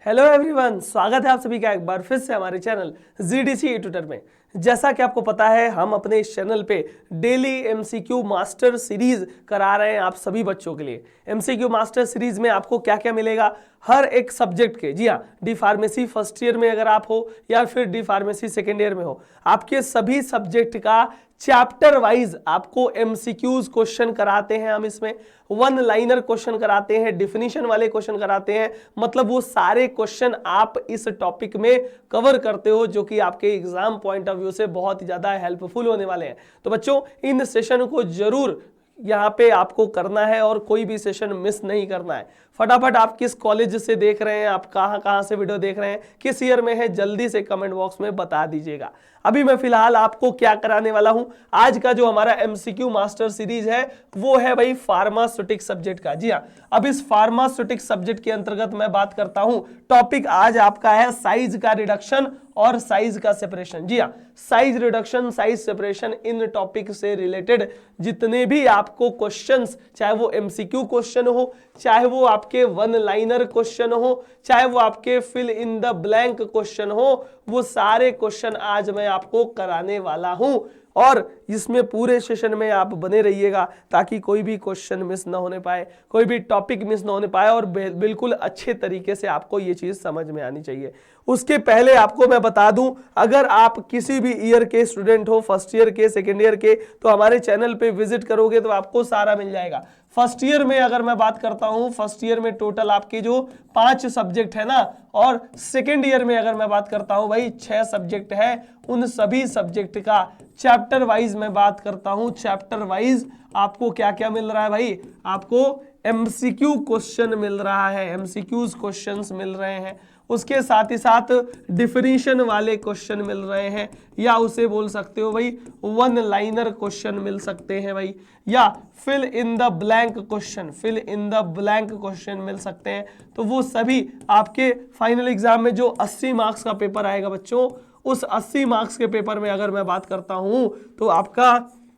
Hello everyone, स्वागत है आप सभी का एक बार फिर से हमारे चैनल जीडीसी ट्यूटर में। जैसा कि आपको पता है, हम अपने इस चैनल पे डेली एमसीक्यू मास्टर सीरीज करा रहे हैं आप सभी बच्चों के लिए। एमसीक्यू मास्टर सीरीज में आपको क्या क्या मिलेगा, हर एक सब्जेक्ट के, जी हाँ, डी फार्मेसी फर्स्ट ईयर में अगर आप हो या फिर डी फार्मेसी सेकेंड ईयर में हो, आपके सभी सब्जेक्ट का चैप्टर वाइज आपको एमसीक्यूज क्वेश्चन कराते हैं। हम इसमें वन लाइनर क्वेश्चन कराते हैं, डिफिनीशन वाले क्वेश्चन कराते हैं, मतलब वो सारे क्वेश्चन आप इस टॉपिक में कवर करते हो, जो कि आपके एग्जाम पॉइंट ऑफ व्यू से बहुत ही ज्यादा हेल्पफुल होने वाले हैं। तो बच्चों, इन सेशन को जरूर यहाँ पे आपको करना है और कोई भी सेशन मिस नहीं करना है। फटाफट आप किस कॉलेज से देख रहे हैं, आप कहाँ से वीडियो देख रहे हैं, किस ईयर में है, जल्दी से कमेंट बॉक्स में बता दीजिएगा। अभी मैं फिलहाल आपको क्या कराने वाला हूं, आज का जो हमारा एमसीक्यू मास्टर सीरीज है वो है भाई फार्मास्यूटिक सब्जेक्ट का। जी हाँ, अब इस फार्मास्यूटिक सब्जेक्ट के अंतर्गत मैं बात करता हूं, टॉपिक आज आपका है साइज का रिडक्शन और साइज का सेपरेशन। जी हाँ, साइज रिडक्शन, साइज सेपरेशन, इन टॉपिक से रिलेटेड जितने भी आपको क्वेश्चंस, चाहे वो एमसीक्यू क्वेश्चन हो, चाहे वो आपके वन लाइनर क्वेश्चन हो, चाहे वो आपके fill in the blank question हो, वो सारे क्वेश्चन आज मैं आपको कराने वाला हूं। और इसमें पूरे सेशन में आप बने रहिएगा ताकि कोई भी क्वेश्चन मिस ना होने पाए, कोई भी टॉपिक मिस ना होने पाए, और बिल्कुल अच्छे तरीके से आपको ये चीज समझ में आनी चाहिए। उसके पहले आपको मैं बता दूं, अगर आप किसी भी ईयर के स्टूडेंट हो, फर्स्ट ईयर के, सेकेंड ईयर के, तो हमारे चैनल पे विजिट करोगे तो आपको सारा मिल जाएगा। फर्स्ट ईयर में अगर मैं बात करता हूं, फर्स्ट ईयर में टोटल आपके जो 5 सब्जेक्ट है ना, और सेकेंड ईयर में अगर मैं बात करता हूं भाई 6 सब्जेक्ट है, उन सभी सब्जेक्ट का चैप्टर वाइज मैं बात करता हूं। चैप्टर वाइज आपको क्या क्या मिल रहा है भाई, आपको एमसीक्यू क्वेश्चन मिल रहा है, एमसीक्यूज क्वेश्चंस मिल रहे हैं, उसके साथ ही साथ डिफिनीशन वाले क्वेश्चन मिल रहे हैं, या उसे बोल सकते हो भाई वन लाइनर क्वेश्चन मिल सकते हैं भाई, या fill in the blank question, fill in the blank question मिल सकते हैं। तो वो सभी आपके फाइनल एग्जाम में जो 80 मार्क्स का पेपर आएगा बच्चों, उस 80 मार्क्स के पेपर में अगर मैं बात करता हूं तो आपका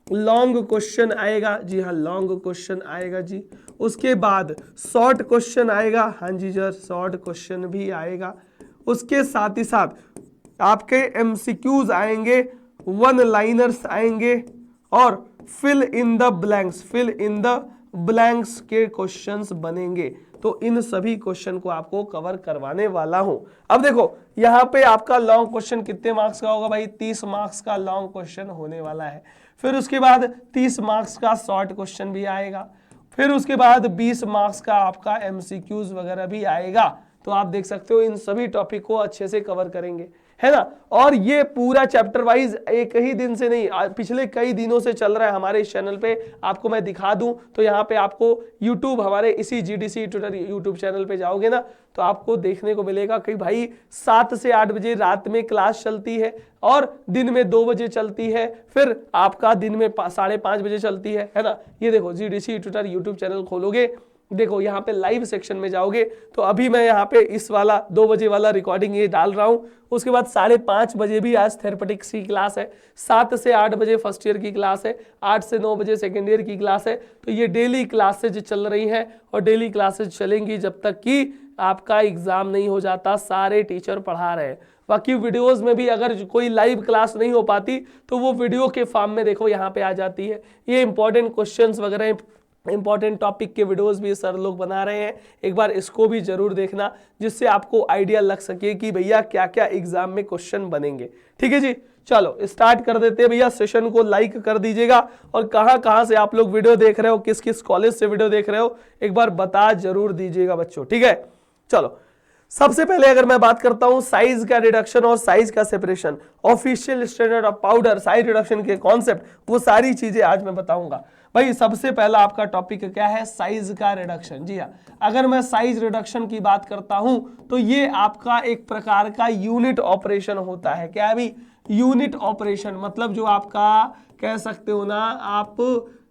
लॉन्ग क्वेश्चन आएगा। जी हाँ, लॉन्ग क्वेश्चन आएगा जी। उसके बाद शॉर्ट क्वेश्चन आएगा, हाँ जी सर, शॉर्ट क्वेश्चन भी आएगा। उसके साथ ही साथ आपके एमसीक्यूज आएंगे, वन लाइनर्स आएंगे, और fill in the blanks, fill in the blanks के क्वेश्चंस बनेंगे। तो इन सभी क्वेश्चन को आपको कवर करवाने वाला हूं। अब देखो यहां पे आपका लॉन्ग क्वेश्चन कितने मार्क्स का होगा भाई, 30 मार्क्स का लॉन्ग क्वेश्चन होने वाला है। फिर उसके बाद 30 मार्क्स का शॉर्ट क्वेश्चन भी आएगा, फिर उसके बाद 20 मार्क्स का आपका एमसीक्यूज वगैरह भी आएगा। तो आप देख सकते हो इन सभी टॉपिक को अच्छे से कवर करेंगे, है ना। और ये पूरा चैप्टर वाइज एक ही दिन से नहीं, पिछले कई दिनों से चल रहा है हमारे इस चैनल पे। आपको मैं दिखा दूं तो यहाँ पे आपको यूट्यूब, हमारे इसी जीडीसी ट्यूटर यूट्यूब चैनल पे जाओगे ना, तो आपको देखने को मिलेगा कि भाई 7 से 8 बजे रात में क्लास चलती है, और दिन में 2 बजे चलती है, फिर आपका दिन में 5:30 बजे चलती है ना। ये देखो जीडीसी ट्यूटर यूट्यूब चैनल खोलोगे, देखो यहाँ पे लाइव सेक्शन में जाओगे तो अभी मैं यहाँ पे इस वाला 2 बजे वाला रिकॉर्डिंग ये डाल रहा हूँ। उसके बाद 5:30 बजे भी आज थेरेपेटिक्स की क्लास है, 7 से 8 बजे फर्स्ट ईयर की क्लास है, 8 से 9 बजे सेकेंड ईयर की क्लास है। तो ये डेली क्लासेज चल रही हैं और डेली क्लासेज चलेंगी जब तक कि आपका एग्जाम नहीं हो जाता। सारे टीचर पढ़ा रहे हैं। बाकी वीडियोस में भी अगर कोई लाइव क्लास नहीं हो पाती तो वो वीडियो के फॉर्म में देखो यहाँ पे आ जाती है। ये इंपॉर्टेंट क्वेश्चंस वगैरह, इंपॉर्टेंट टॉपिक के वीडियोस भी सर लोग बना रहे हैं, एक बार इसको भी जरूर देखना, जिससे आपको आइडिया लग सके कि भैया क्या क्या एग्जाम में क्वेश्चन बनेंगे। ठीक है जी, चलो स्टार्ट कर देते हैं भैया। सेशन को लाइक कर दीजिएगा, और कहां से आप लोग वीडियो देख रहे हो, किस किस कॉलेज से वीडियो देख रहे हो, एक बार बता जरूर दीजिएगा बच्चों। ठीक है, चलो सबसे पहले अगर मैं बात करता हूं साइज का रिडक्शन और साइज का separation, official standard of powder, size reduction के कॉन्सेप्ट, वो सारी चीजें आज मैं बताऊंगा। भाई सबसे पहला आपका टॉपिक क्या है, साइज का रिडक्शन। जी हाँ, अगर मैं साइज रिडक्शन की बात करता हूं तो ये आपका एक प्रकार का यूनिट ऑपरेशन होता है। क्या अभी यूनिट ऑपरेशन मतलब जो आपका कह सकते हो ना, आप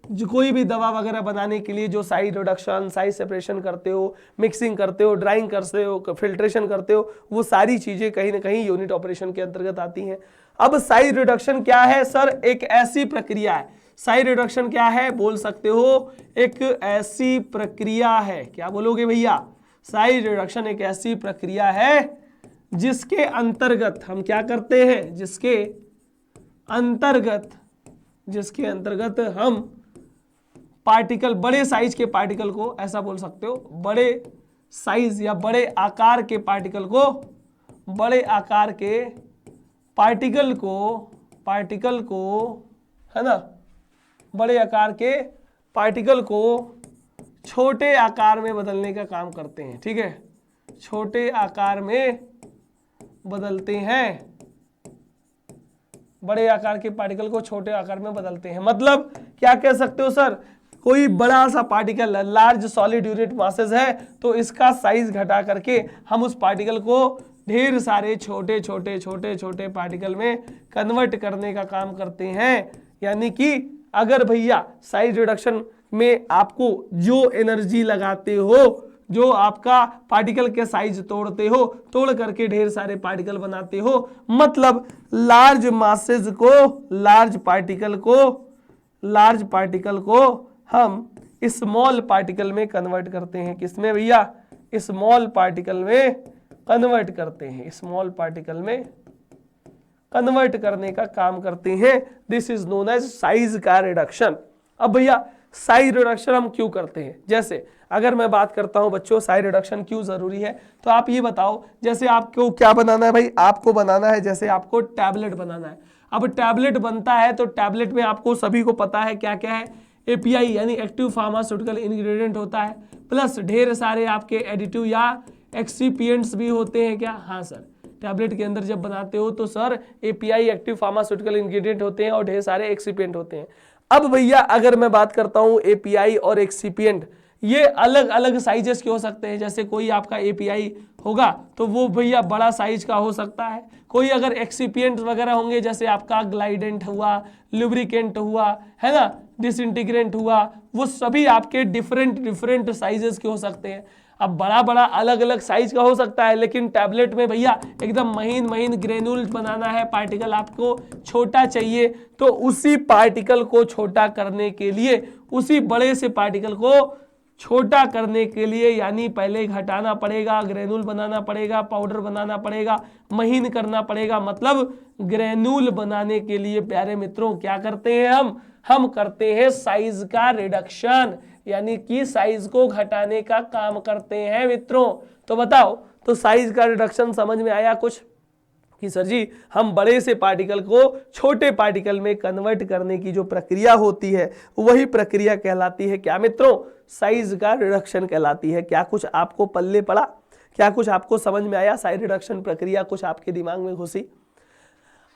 जो कोई भी दवा वगैरह बनाने के लिए जो साइज रिडक्शन, साइज सेपरेशन करते हो, मिक्सिंग करते हो, ड्राइंग करते हो, फिल्ट्रेशन करते हो, वो सारी चीजें कहीं ना कहीं यूनिट ऑपरेशन के अंतर्गत आती हैं। अब साइज रिडक्शन क्या है सर, एक ऐसी प्रक्रिया है, साइज रिडक्शन क्या है बोल सकते हो, एक ऐसी प्रक्रिया है, क्या बोलोगे भैया, साइज रिडक्शन एक ऐसी प्रक्रिया है जिसके अंतर्गत हम क्या करते हैं, जिसके अंतर्गत हम पार्टिकल, बड़े साइज के पार्टिकल को, ऐसा बोल सकते हो, बड़े साइज या बड़े आकार के पार्टिकल को, है ना, बड़े आकार के पार्टिकल को छोटे आकार में बदलने का काम करते हैं। ठीक है, छोटे आकार में बदलते हैं, बड़े आकार के पार्टिकल को छोटे आकार में बदलते हैं। मतलब क्या कह सकते हो सर, कोई बड़ा सा particle, large solid unit masses है, तो इसका साइज घटा करके हम उस पार्टिकल को ढेर सारे छोटे छोटे पार्टिकल में कन्वर्ट करने का काम करते हैं। यानी कि अगर भैया साइज रिडक्शन में आपको जो एनर्जी लगाते हो, जो आपका पार्टिकल के साइज तोड़ते हो, तोड़ करके ढेर सारे पार्टिकल बनाते हो, मतलब लार्ज मासेस को, लार्ज पार्टिकल को हम स्मॉल पार्टिकल में कन्वर्ट करते हैं। किसमें भैया, स्मॉल पार्टिकल में कन्वर्ट करते हैं, स्मॉल पार्टिकल में कन्वर्ट करने का काम करते हैं। This is known as size का रिडक्शन। अब भैया साइज रिडक्शन हम क्यों करते हैं, जैसे अगर मैं बात करता हूं बच्चों साइज रिडक्शन क्यों जरूरी है, तो आप ये बताओ, जैसे आपको क्या बनाना है भाई, आपको बनाना है, जैसे आपको टैबलेट बनाना है। अब टैबलेट बनता है तो टैबलेट में आपको सभी को पता है क्या क्या है, एपीआई यानी एक्टिव फार्मास्यूटिकल इंग्रेडिएंट होता है, प्लस ढेर सारे आपके एडिटिव या एक्सिपिएंट्स भी होते हैं क्या। हाँ सर, टैबलेट के अंदर जब बनाते हो तो sir API active pharmaceutical ingredient होते हैं और ढेर सारे एक्सिपिएंट होते हैं। अब भैया अगर मैं बात करता हूं एपीआई और एक्सिपिएंट, ये अलग अलग साइजेस के हो सकते हैं। जैसे कोई आपका एपीआई होगा तो वो भैया बड़ा साइज का हो सकता है, कोई अगर एक्सिपिएंट वगैरह होंगे जैसे आपका ग्लाइडेंट हुआ, लुब्रिकेंट हुआ, है ना, डिसइंटीग्रेंट हुआ, वो सभी आपके डिफरेंट साइजेस के हो सकते हैं। अब बड़ा बड़ा अलग अलग साइज का हो सकता है, लेकिन टैबलेट में भैया एकदम महीन ग्रेन्यूल्स बनाना है, पार्टिकल आपको छोटा चाहिए, तो उसी पार्टिकल को छोटा करने के लिए, उसी बड़े से पार्टिकल को छोटा करने के लिए, यानी पहले घटाना पड़ेगा, ग्रेन्यूल बनाना पड़ेगा, पाउडर बनाना पड़ेगा, महीन करना पड़ेगा। मतलब ग्रेन्यूल बनाने के लिए प्यारे मित्रों क्या करते हैं हम करते हैं साइज का रिडक्शन, यानी कि साइज को घटाने का काम करते हैं मित्रों। तो बताओ, तो साइज का रिडक्शन समझ में आया कुछ, कि सर जी हम बड़े से पार्टिकल को छोटे पार्टिकल में कन्वर्ट करने की जो प्रक्रिया होती है वही प्रक्रिया कहलाती है क्या मित्रों, साइज का रिडक्शन कहलाती है। क्या कुछ आपको पल्ले पड़ा, क्या कुछ आपको समझ में आया, साइज रिडक्शन प्रक्रिया कुछ आपके दिमाग में घुसी।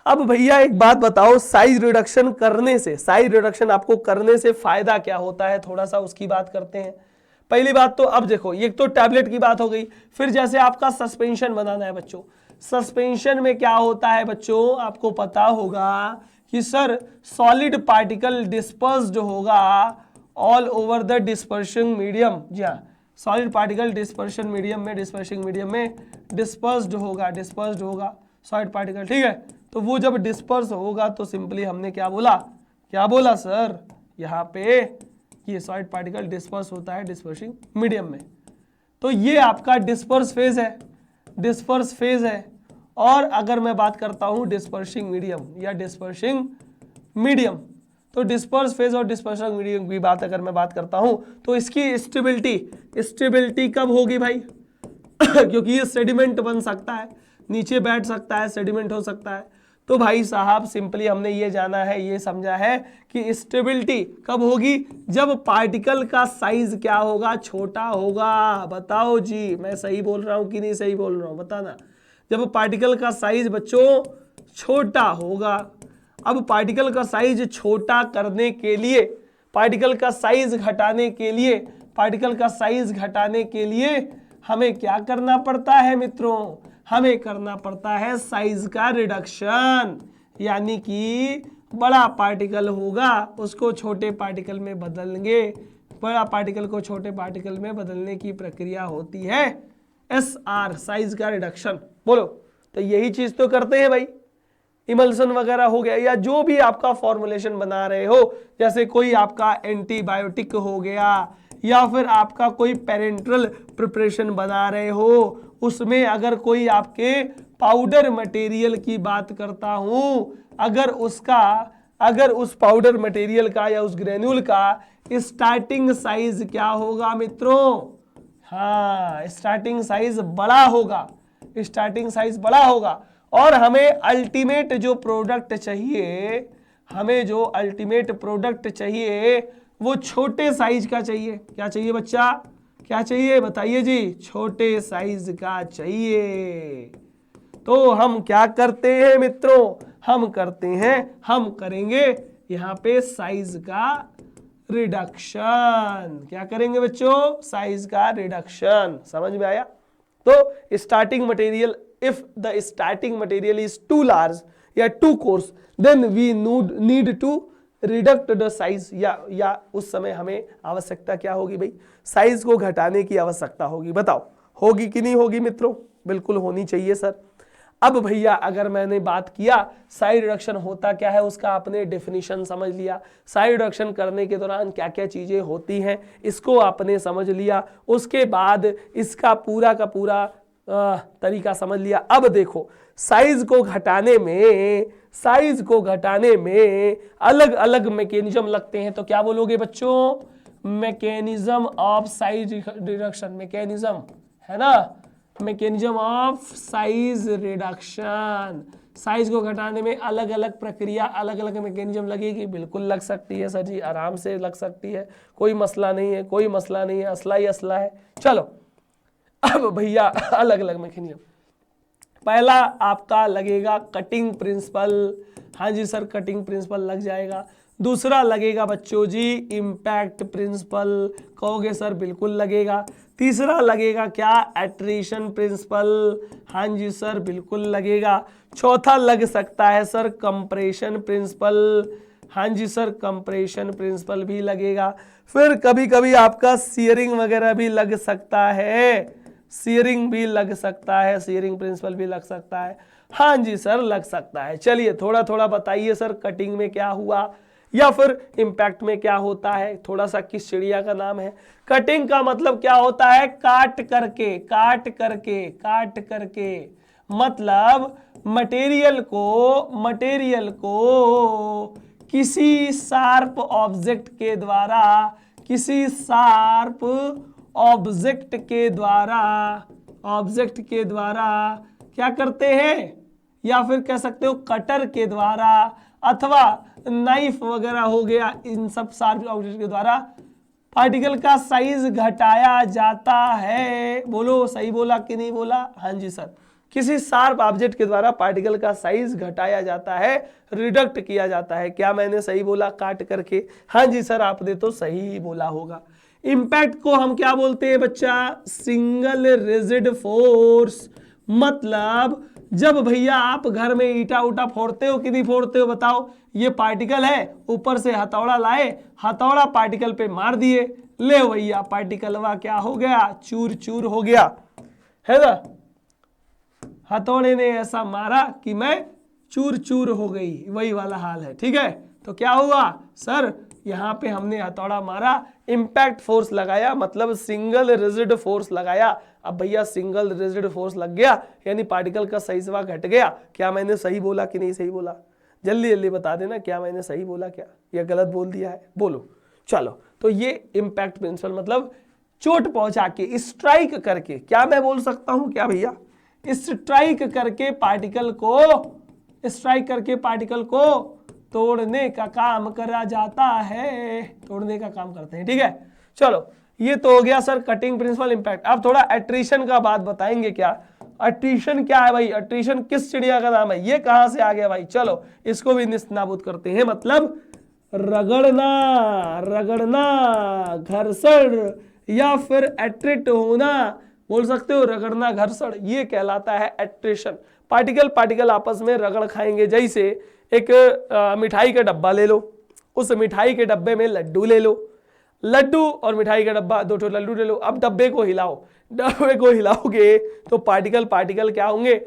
अब भैया एक बात बताओ, साइज रिडक्शन करने से, साइज रिडक्शन आपको करने से फायदा क्या होता है, थोड़ा सा उसकी बात करते हैं। पहली बात तो अब देखो, ये तो टैबलेट की बात हो गई, फिर जैसे आपका सस्पेंशन बनाना है बच्चों, सस्पेंशन में क्या होता है बच्चों, आपको पता होगा कि सर सॉलिड पार्टिकल डिस्पर्स्ड होगा all over the dispersing medium. जी हाँ, सॉलिड पार्टिकल डिस्पर्सिंग मीडियम में डिस्पर्स्ड होगा सॉलिड पार्टिकल। ठीक है, तो वो जब डिस्पर्स होगा तो सिंपली हमने क्या बोला सर, यहाँ पे ये सॉलिड पार्टिकल डिस्पर्स होता है डिस्पर्सिंग मीडियम में, तो ये आपका डिस्पर्स फेज है। और अगर मैं बात करता हूं डिस्पर्सिंग मीडियम, तो डिस्पर्स फेज और डिस्पर्सिंग मीडियम की बात अगर मैं बात करता हूं तो इसकी स्टेबिलिटी कब होगी भाई क्योंकि ये सेडिमेंट बन सकता है, नीचे बैठ सकता है, सेडिमेंट हो सकता है। तो भाई साहब सिंपली हमने ये जाना है, ये समझा है कि स्टेबिलिटी कब होगी, जब पार्टिकल का साइज क्या होगा, छोटा होगा। बताओ जी, मैं सही बोल रहा हूं कि नहीं सही बोल रहा हूं, बताना। जब पार्टिकल का साइज बच्चों छोटा होगा। अब पार्टिकल का साइज छोटा करने के लिए, पार्टिकल का साइज घटाने के लिए हमें क्या करना पड़ता है मित्रों, हमें करना पड़ता है साइज का रिडक्शन, यानी कि बड़ा पार्टिकल होगा उसको छोटे पार्टिकल में बदलेंगे, बड़ा पार्टिकल को छोटे पार्टिकल में बदलने की प्रक्रिया होती है SR, साइज का रिडक्शन। बोलो, तो यही चीज तो करते हैं भाई, इमल्सन वगैरह हो गया या जो भी आपका फॉर्मुलेशन बना रहे हो, जैसे कोई आपका एंटीबायोटिक हो गया या फिर आपका कोई पेरेंट्रल प्रिपरेशन बना रहे हो, उसमें अगर कोई आपके पाउडर मटेरियल की बात करता हूं, अगर उस पाउडर मटेरियल का या उस ग्रेन्यूल का स्टार्टिंग साइज क्या होगा मित्रों? हाँ, स्टार्टिंग साइज बड़ा होगा, स्टार्टिंग साइज बड़ा होगा। और हमें अल्टीमेट जो प्रोडक्ट चाहिए, हमें जो अल्टीमेट प्रोडक्ट चाहिए वो छोटे साइज का चाहिए। क्या चाहिए बच्चा? क्या चाहिए बताइए जी? छोटे साइज का चाहिए। तो हम क्या करते हैं मित्रों? हम करेंगे यहां पे साइज का रिडक्शन। क्या करेंगे बच्चों? साइज का रिडक्शन। समझ में आया? तो starting material, if the starting material is too large या too coarse, then we need to reduct the size, या उस समय हमें आवश्यकता क्या होगी भाई? साइज को घटाने की आवश्यकता होगी। बताओ होगी कि नहीं होगी मित्रों? बिल्कुल होनी चाहिए सर। अब भैया अगर मैंने बात किया साइज रिडक्शन होता क्या है, उसका आपने डेफिनेशन समझ लिया, साइज रिडक्शन करने के दौरान क्या क्या चीजें होती हैं इसको आपने समझ लिया, उसके बाद इसका पूरा का पूरा तरीका समझ लिया। अब देखो साइज को घटाने में अलग अलग मैकेनिज्म लगते हैं। तो क्या बोलोगे बच्चों? Mechanism of size reduction, mechanism है ना, mechanism of size reduction. Size को घटाने में अलग अलग प्रक्रिया, अलग अलग मैकेनिज्म लगेगी। बिल्कुल लग सकती है सर जी, आराम से लग सकती है, कोई मसला नहीं है, कोई मसला नहीं है, असला ही असला है। चलो अब भैया अलग अलग मैकेनिज्म, पहला आपका लगेगा कटिंग प्रिंसिपल। हाँ जी सर, कटिंग प्रिंसिपल लग जाएगा। दूसरा लगेगा बच्चों जी इम्पैक्ट प्रिंसिपल। कहोगे सर बिल्कुल लगेगा। तीसरा लगेगा क्या? Attrition principle. हाँ जी सर बिल्कुल लगेगा। चौथा लग सकता है सर कंप्रेशन प्रिंसिपल। हाँ जी सर कंप्रेशन प्रिंसिपल भी लगेगा। फिर कभी कभी आपका सीयरिंग वगैरह भी लग सकता है, सीयरिंग भी लग सकता है, सीयरिंग प्रिंसिपल भी लग सकता है। हाँ जी सर लग सकता है। चलिए थोड़ा थोड़ा बताइए सर, कटिंग में क्या हुआ या फिर इम्पैक्ट में क्या होता है? थोड़ा सा किस चिड़िया का नाम है? कटिंग का मतलब क्या होता है? काट करके, काट करके, काट करके, मतलब मटेरियल को किसी शार्प ऑब्जेक्ट के द्वारा, किसी शार्प ऑब्जेक्ट के द्वारा क्या करते हैं? या फिर कह सकते हो कटर के द्वारा, अथवा नाइफ वगैरह हो गया, इन सब शार्प ऑब्जेक्ट के द्वारा पार्टिकल का साइज घटाया जाता है। बोलो सही बोला कि नहीं बोला? हाँ जी सर, किसी शार्प ऑब्जेक्ट के द्वारा पार्टिकल का साइज घटाया जाता है, रिडक्ट किया जाता है। क्या मैंने सही बोला? काट करके। हाँ जी सर आपने तो सही ही बोला होगा। इम्पैक्ट को हम क्या बोलते हैं बच्चा? Single rigid force. मतलब जब भैया आप घर में ईटा उटा फोड़ते हो कि नहीं फोड़ते हो? बताओ, ये पार्टिकल है, ऊपर से हथौड़ा लाए, हथौड़ा पार्टिकल पे मार दिए, ले भैया पार्टिकलवा क्या हो गया? चूर चूर हो गया, है ना। हथौड़े ने ऐसा मारा कि मैं चूर चूर हो गई, वही वाला हाल है। ठीक है, तो क्या हुआ सर? यहाँ पे हमने हथौड़ा मारा, इम्पैक्ट फोर्स लगाया, मतलब सिंगल रिजिड फोर्स लगाया। अब भैया सिंगल रिजिड फोर्स लग गया यानी पार्टिकल का साइज घट गया। क्या मैंने सही बोला कि नहीं सही बोला? जल्दी जल्दी बता देना, क्या मैंने सही बोला क्या या गलत बोल दिया है? बोलो। चलो, तो ये इम्पैक्ट प्रिंसिपल मतलब चोट पहुंचा के, स्ट्राइक करके, क्या मैं बोल सकता हूं क्या भैया? स्ट्राइक करके पार्टिकल को तोड़ने का काम करा जाता है, तोड़ने का काम करते हैं। ठीक है, चलो ये तो हो गया सर कटिंग प्रिंसिपल, इम्पैक्ट। अब थोड़ा एट्रिशन का बात बताएंगे। क्या एट्रिशन क्या है भाई? एट्रिशन किस चिड़िया का नाम है? ये कहां से आ गया भाई? चलो इसको भी निस्तानाबूद करते हैं। मतलब रगड़ना, घर्षण या फिर एट्रिट होना, बोल सकते हो रगड़ना, घर्षण, ये कहलाता है एट्रिशन। पार्टिकल आपस में रगड़ खाएंगे। जैसे एक मिठाई का डब्बा ले लो, उस मिठाई के डब्बे में लड्डू ले लो, लड्डू और मिठाई का डब्बा, दो ठो लड्डू ले लो। अब डब्बे को हिलाओ, डब्बे को हिलाओगे तो पार्टिकल क्या होंगे?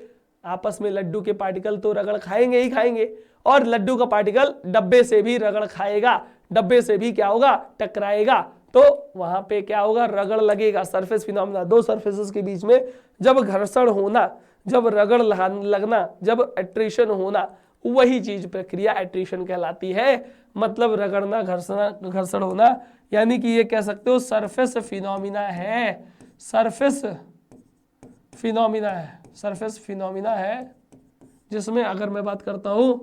आपस में लड्डू के पार्टिकल तो रगड़ खाएंगे ही खाएंगे, और लड्डू का पार्टिकल डब्बे से भी रगड़ खाएगा, डब्बे से भी क्या होगा? टकराएगा। तो वहां पे क्या होगा, रगड़ लगेगा। सरफेस फिनोमिना, दो सरफेसेस के बीच में जब घर्षण होना, जब रगड़ लगना, जब एट्रिशन होना, वही चीज प्रक्रिया एट्रिशन कहलाती है। मतलब रगड़ना, घर्षण होना, यानी कि ये कह सकते हो सरफेस फिनोमिना है। सरफेस फिनोमिना है, सरफेस फिनोमिना है, जिसमें अगर मैं बात करता हूं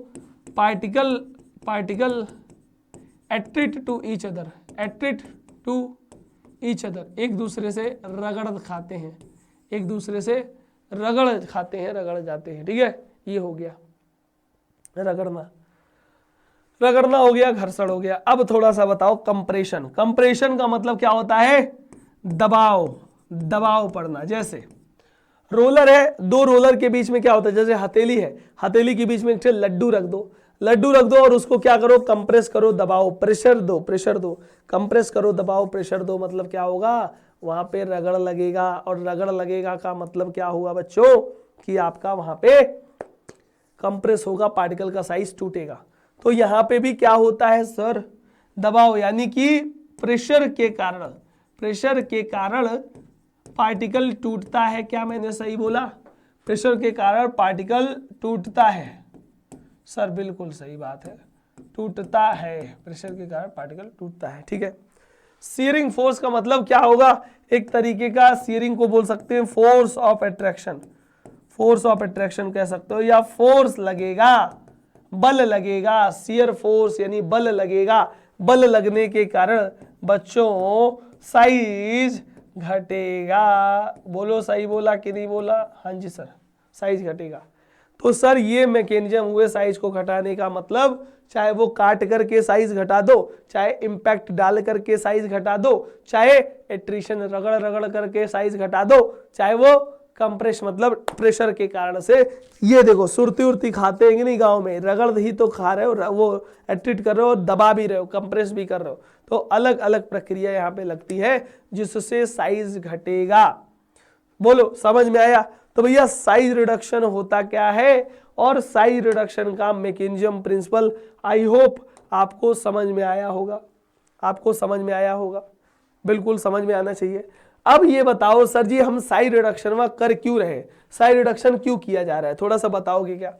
particle attrite to each other, attrite to each other, एक दूसरे से रगड़ खाते हैं, एक दूसरे से रगड़ खाते हैं, रगड़ जाते हैं। ठीक है, ये हो गया रगड़ना, रगड़ना हो गया, घर्षण हो गया। अब थोड़ा सा बताओ कंप्रेशन। कंप्रेशन का मतलब क्या होता है, दबाव, दबाव पड़ना। जैसे रोलर है, दो रोलर के बीच में क्या होता है, जैसे हथेली है, हथेली के बीच में एक लड्डू रख दो, लड्डू रख दो और उसको क्या करो, कंप्रेस करो, दबाओ, प्रेशर दो, प्रेशर दो, कंप्रेस करो, दबाओ, प्रेशर दो। मतलब क्या होगा, वहां पे रगड़ लगेगा, और रगड़ लगेगा का मतलब क्या हुआ बच्चों, कि आपका वहां पे कंप्रेस होगा, पार्टिकल का साइज टूटेगा। तो यहां पे भी क्या होता है सर, दबाव, यानी कि प्रेशर के कारण, प्रेशर के कारण पार्टिकल टूटता है। क्या मैंने सही बोला, प्रेशर के कारण पार्टिकल टूटता है। सर बिल्कुल सही बात है, टूटता है, प्रेशर के कारण पार्टिकल टूटता है। ठीक है, सीयरिंग फोर्स का मतलब क्या होगा, एक तरीके का सीयरिंग को बोल सकते हैं force of attraction, force of attraction कह सकते हो, या फोर्स लगेगा, बल लगेगा, सीयर फोर्स यानी बल लगेगा, बल लगने के कारण बच्चों साइज घटेगा। बोलो सही बोला कि नहीं बोला, हाँ जी सर, साइज घटेगा। तो सर ये मैकेनिज्म हुए साइज को घटाने का, मतलब चाहे वो काट करके साइज घटा दो, चाहे इंपैक्ट डाल करके साइज घटा दो, चाहे एट्रिशन रगड़ रगड़ करके साइज घटा दो, चाहे वो कंप्रेस मतलब प्रेशर के कारण से। ये देखो सुरती उर्ती खाते हैं कि नहीं गांव में, रगड़ ही तो खा रहे हो, वो एट्रिट कर रहे हो, दबा भी रहे हो, कंप्रेस भी कर रहे हो। तो अलग अलग प्रक्रिया यहाँ पे लगती है जिससे साइज घटेगा। बोलो समझ में आया। तो भैया साइज रिडक्शन होता क्या है, और साइज रिडक्शन का मैकेनिज्म, प्रिंसिपल, आई होप आपको समझ में आया होगा, आपको समझ में आया होगा, बिल्कुल समझ में आना चाहिए। अब ये बताओ सर जी, हम साइज रिडक्शन में कर क्यों रहे, साइज रिडक्शन क्यों किया जा रहा है, थोड़ा सा बताओगे क्या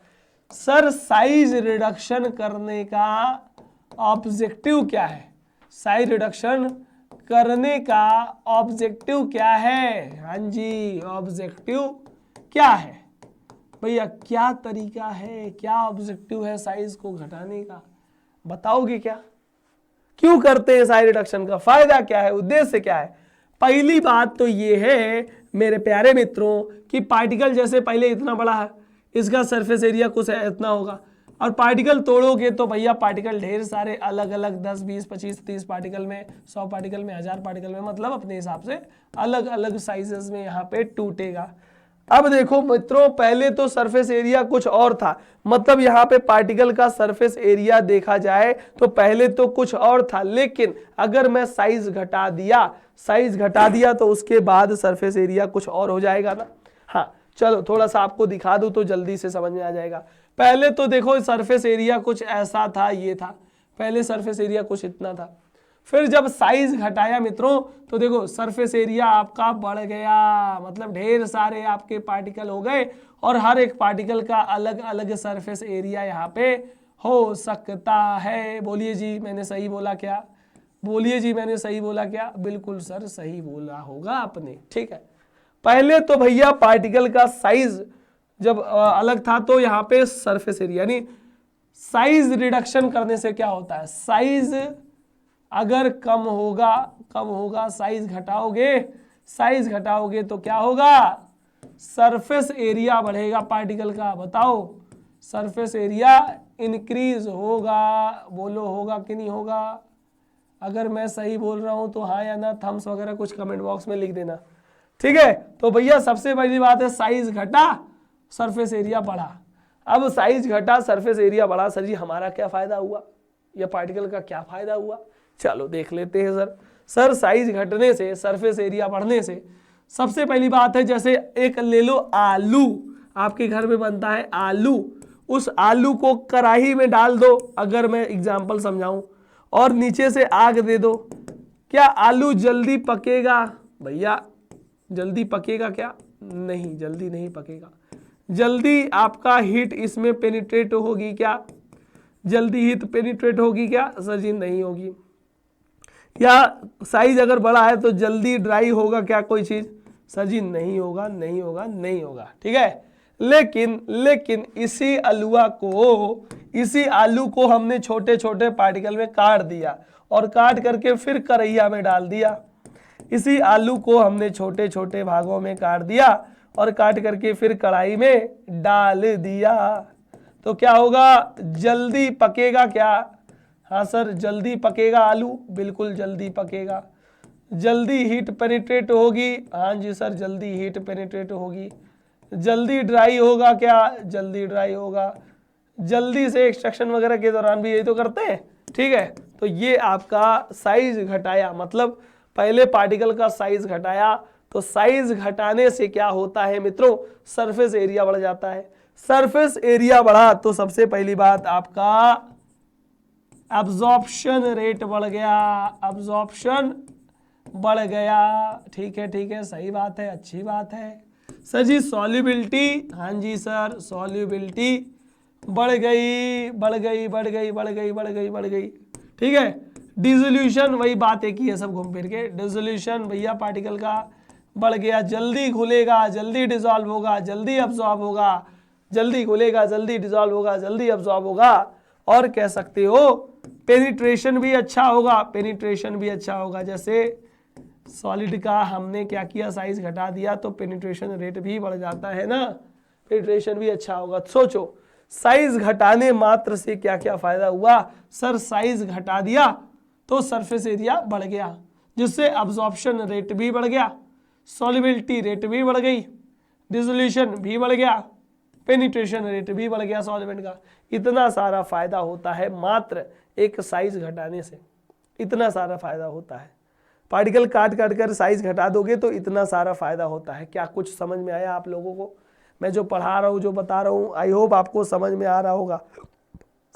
सर। साइज रिडक्शन करने का ऑब्जेक्टिव क्या है, साइज रिडक्शन करने का ऑब्जेक्टिव क्या है, हाँ जी ऑब्जेक्टिव क्या है भैया, क्या तरीका है, क्या ऑब्जेक्टिव है साइज को घटाने का, बताओगे क्या, क्यों करते हैं साइज रिडक्शन का, फायदा क्या है, उद्देश्य क्या है। पहली बात तो ये है मेरे प्यारे मित्रों कि पार्टिकल जैसे पहले इतना बड़ा है, इसका सरफेस एरिया कुछ इतना होगा, और पार्टिकल तोड़ोगे तो भैया पार्टिकल ढेर सारे अलग अलग 10 20 25 30 पार्टिकल में, 100 पार्टिकल में, 1000 पार्टिकल में, मतलब अपने हिसाब से अलग अलग साइजेस में यहाँ पे टूटेगा। अब देखो मित्रों, पहले तो सरफेस एरिया कुछ और था, मतलब यहाँ पे पार्टिकल का सरफेस एरिया देखा जाए तो पहले तो कुछ और था, लेकिन अगर मैं साइज घटा दिया, साइज घटा दिया तो उसके बाद सरफेस एरिया कुछ और हो जाएगा ना। हाँ चलो थोड़ा सा आपको दिखा दूं तो जल्दी से समझ में आ जाएगा। पहले तो देखो सरफेस एरिया कुछ ऐसा था, ये था, पहले सरफेस एरिया कुछ इतना था, फिर जब साइज घटाया मित्रों तो देखो सरफेस एरिया आपका बढ़ गया, मतलब ढेर सारे आपके पार्टिकल हो गए, और हर एक पार्टिकल का अलग अलग सरफेस एरिया यहाँ पे हो सकता है। बोलिए जी मैंने सही बोला क्या, बोलिए जी मैंने सही बोला क्या, बिल्कुल सर सही बोला होगा आपने। ठीक है, पहले तो भैया पार्टिकल का साइज जब अलग था तो यहाँ पे सरफेस एरिया, यानी साइज रिडक्शन करने से क्या होता है, साइज अगर कम होगा, साइज घटाओगे, साइज घटाओगे तो क्या होगा, सरफेस एरिया बढ़ेगा पार्टिकल का। बताओ सरफेस एरिया इंक्रीज होगा, बोलो होगा कि नहीं होगा। अगर मैं सही बोल रहा हूं तो हाँ या ना, थम्स वगैरह कुछ कमेंट बॉक्स में लिख देना। ठीक है, तो भैया सबसे पहली बात है साइज घटा, सरफेस एरिया बढ़ा। अब साइज घटा, सरफेस एरिया बढ़ा, सर जी हमारा क्या फायदा हुआ, या पार्टिकल का क्या फायदा हुआ, चलो देख लेते हैं सर। सर साइज घटने से, सरफेस एरिया बढ़ने से सबसे पहली बात है, जैसे एक ले लो आलू, आपके घर में बनता है आलू, उस आलू को कढ़ाई में डाल दो, अगर मैं एग्जांपल समझाऊं, और नीचे से आग दे दो, क्या आलू जल्दी पकेगा? भैया जल्दी पकेगा क्या? नहीं, जल्दी नहीं पकेगा। जल्दी आपका हीट इसमें पेनिट्रेट होगी क्या? जल्दी हीट पेनिट्रेट होगी क्या? सर जी नहीं होगी। या साइज अगर बड़ा है तो जल्दी ड्राई होगा क्या कोई चीज? सर जी नहीं होगा, नहीं होगा, नहीं होगा। ठीक है, लेकिन इसी आलू को हमने छोटे छोटे पार्टिकल में काट दिया और काट करके फिर कढ़ैया में डाल दिया। इसी आलू को हमने छोटे छोटे भागों में काट दिया और काट करके फिर कढ़ाई में डाल दिया, तो क्या होगा? जल्दी पकेगा क्या? हाँ सर, जल्दी पकेगा आलू, बिल्कुल जल्दी पकेगा। जल्दी हीट पेनिट्रेट होगी? हाँ जी सर, जल्दी हीट पेनिट्रेट होगी। जल्दी ड्राई होगा क्या? जल्दी ड्राई होगा। जल्दी से एक्सट्रैक्शन वगैरह के दौरान भी यही तो करते हैं। ठीक है, तो ये आपका साइज घटाया, मतलब पहले पार्टिकल का साइज घटाया, तो साइज घटाने से क्या होता है मित्रों? सरफेस एरिया बढ़ जाता है। सरफेस एरिया बढ़ा तो सबसे पहली बात आपका एब्जॉर्प्शन रेट बढ़ गया, एब्जॉर्प्शन बढ़ गया। ठीक है, सही बात है, अच्छी बात है। सर जी सॉल्युबिलिटी? हाँ जी सर, सॉल्युबिलिटी बढ़ गई। ठीक है, डिसोल्यूशन, वही बात एक ही है सब घूम फिर के। डिसोल्यूशन भैया पार्टिकल का बढ़ गया, जल्दी घुलेगा, जल्दी डिसॉल्व होगा, जल्दी अब्सॉर्ब होगा, जल्दी घुलेगा, जल्दी डिसॉल्व होगा, जल्दी अब्सॉर्ब होगा। और कह सकते हो पेनिट्रेशन भी अच्छा होगा, पेनिट्रेशन भी अच्छा होगा। जैसे सॉलिड का हमने क्या किया, साइज घटा दिया, तो पेनिट्रेशन रेट भी बढ़ जाता है ना, पेनिट्रेशन भी अच्छा होगा। सोचो साइज घटाने मात्र से क्या क्या फायदा हुआ? सर साइज घटा दिया तो सरफेस एरिया बढ़ गया, जिससे अब्जॉर्प्शन रेट भी बढ़ गया, सॉल्युबिलिटी रेट भी बढ़ गई, डिसोल्यूशन भी बढ़ गया, पेनिट्रेशन रेट भी बढ़ गया सॉल्वेंट का। इतना सारा फायदा होता है मात्र एक साइज घटाने से, इतना सारा फायदा होता है। पार्टिकल काट काट कर साइज घटा दोगे तो इतना सारा फायदा होता है। क्या कुछ समझ में आया आप लोगों को? मैं जो पढ़ा रहा हूँ, जो बता रहा हूँ, आई होप आपको समझ में आ रहा होगा।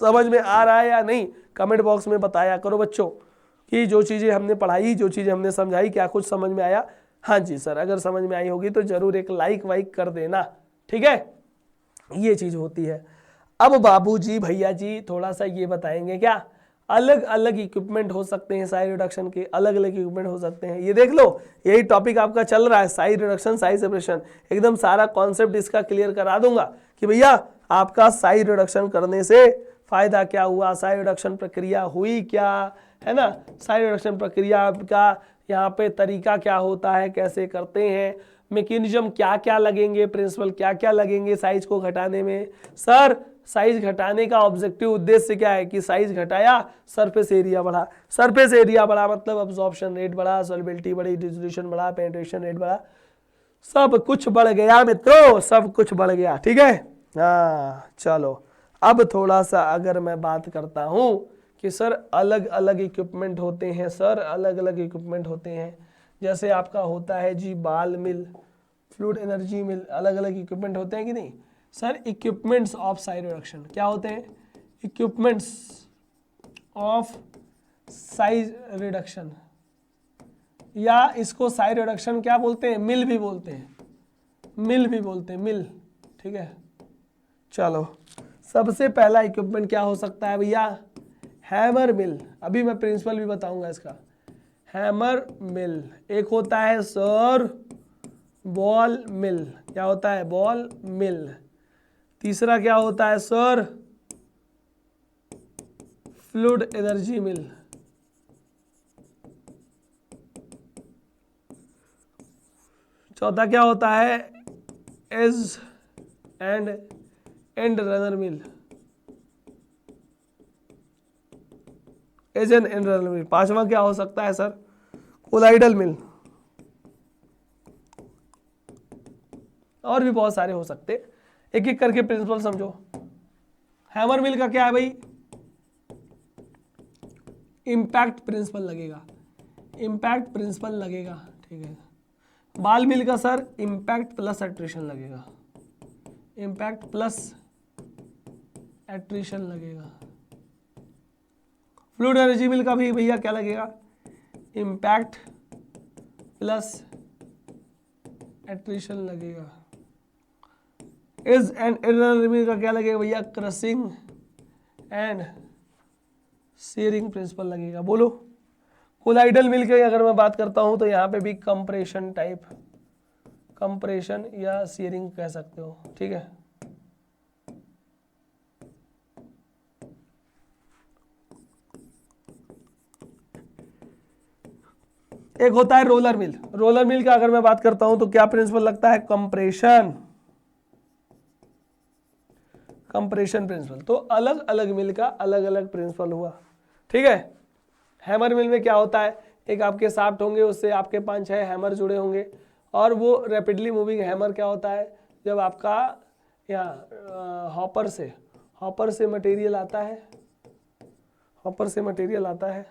समझ में आ रहा है या नहीं, कमेंट बॉक्स में बताया करो बच्चों कि जो चीज़ें हमने पढ़ाई, जो चीज़ें हमने समझाई, क्या कुछ समझ में आया? हाँ जी सर, अगर समझ में आई होगी तो जरूर एक लाइक वाइक कर देना। ठीक है, ये चीज़ होती है। अब बाबूजी भैया जी थोड़ा सा ये बताएंगे, क्या अलग अलग इक्विपमेंट हो सकते हैं साइज रिडक्शन के? अलग अलग इक्विपमेंट हो सकते हैं, ये देख लो, यही टॉपिक आपका चल रहा है, साइज रिडक्शन, साइज सेपरेशन। एकदम सारा कॉन्सेप्ट इसका क्लियर करा दूंगा कि भैया आपका साइज रिडक्शन करने से फायदा क्या हुआ, साइज रिडक्शन प्रक्रिया हुई क्या, है ना, साइज रिडक्शन प्रक्रिया का यहाँ पे तरीका क्या होता है, कैसे करते हैं, मैकेनिज्म क्या क्या लगेंगे, प्रिंसिपल क्या क्या लगेंगे साइज को घटाने में। सर साइज घटाने का ऑब्जेक्टिव उद्देश्य क्या है कि साइज घटाया, सरफेस एरिया बढ़ा, सरफेस एरिया बढ़ा मतलब अब्जॉर्प्शन रेट बढ़ा, सॉल्युबिलिटी बढ़ी, डिसोल्यूशन बढ़ा, पेनिट्रेशन रेट बढ़ा, सब कुछ बढ़ गया मित्रों, सब कुछ बढ़ गया। ठीक है, हाँ चलो अब थोड़ा सा अगर मैं बात करता हूं कि सर अलग अलग इक्विपमेंट होते हैं, सर अलग अलग इक्विपमेंट होते हैं। जैसे आपका होता है जी बाल मिल, फ्लूइड एनर्जी मिल, अलग अलग इक्विपमेंट होते हैं कि नहीं? Sir equipments of size reduction क्या होते हैं? इक्विपमेंट्स ऑफ साइज रिडक्शन, या इसको साइज रिडक्शन क्या बोलते हैं? मिल भी बोलते हैं, मिल भी बोलते हैं, मिल। ठीक है, चलो सबसे पहला इक्विपमेंट क्या हो सकता है भैया? Hammer mill. अभी मैं प्रिंसिपल भी बताऊंगा इसका। Hammer mill. एक होता है सर बॉल मिल, क्या होता है? बॉल मिल। तीसरा क्या होता है सर? फ्लूइड एनर्जी मिल। चौथा क्या होता है? Edge and runner mill, edge and runner mill. पांचवा क्या हो सकता है सर? कोलाइडल मिल। और भी बहुत सारे हो सकते, एक एक करके प्रिंसिपल समझो। हैमर मिल का क्या है भाई? इम्पैक्ट प्रिंसिपल लगेगा, इम्पैक्ट प्रिंसिपल लगेगा। ठीक है, बाल मिल का सर इम्पैक्ट प्लस एट्रिशन लगेगा, इम्पैक्ट प्लस एट्रिशन लगेगा। फ्लूइड एनर्जी मिल का भी भैया क्या लगेगा? इम्पैक्ट प्लस एट्रिशन लगेगा। इज एंड एरोडायनामिक का क्या लगेगा भैया, क्रशिंग एंड शेयरिंग प्रिंसिपल लगेगा। बोलो कोलाइडल मिल के अगर मैं बात करता हूं तो यहाँ पे भी कंप्रेशन टाइप, कंप्रेशन या शेयरिंग कह सकते हो, ठीक है। एक होता है रोलर मिल, रोलर मिल का अगर मैं बात करता हूं तो क्या प्रिंसिपल लगता है, कंप्रेशन, कंप्रेशन प्रिंसिपल। तो अलग अलग मिल का अलग अलग प्रिंसिपल हुआ, ठीक है। हैमर मिल में क्या होता है, एक आपके शाफ्ट होंगे, उससे आपके 5-6 हैमर जुड़े होंगे, और वो रैपिडली मूविंग हैमर क्या होता है, जब आपका यहाँ हॉपर से मटेरियल आता है, हॉपर से मटेरियल आता है,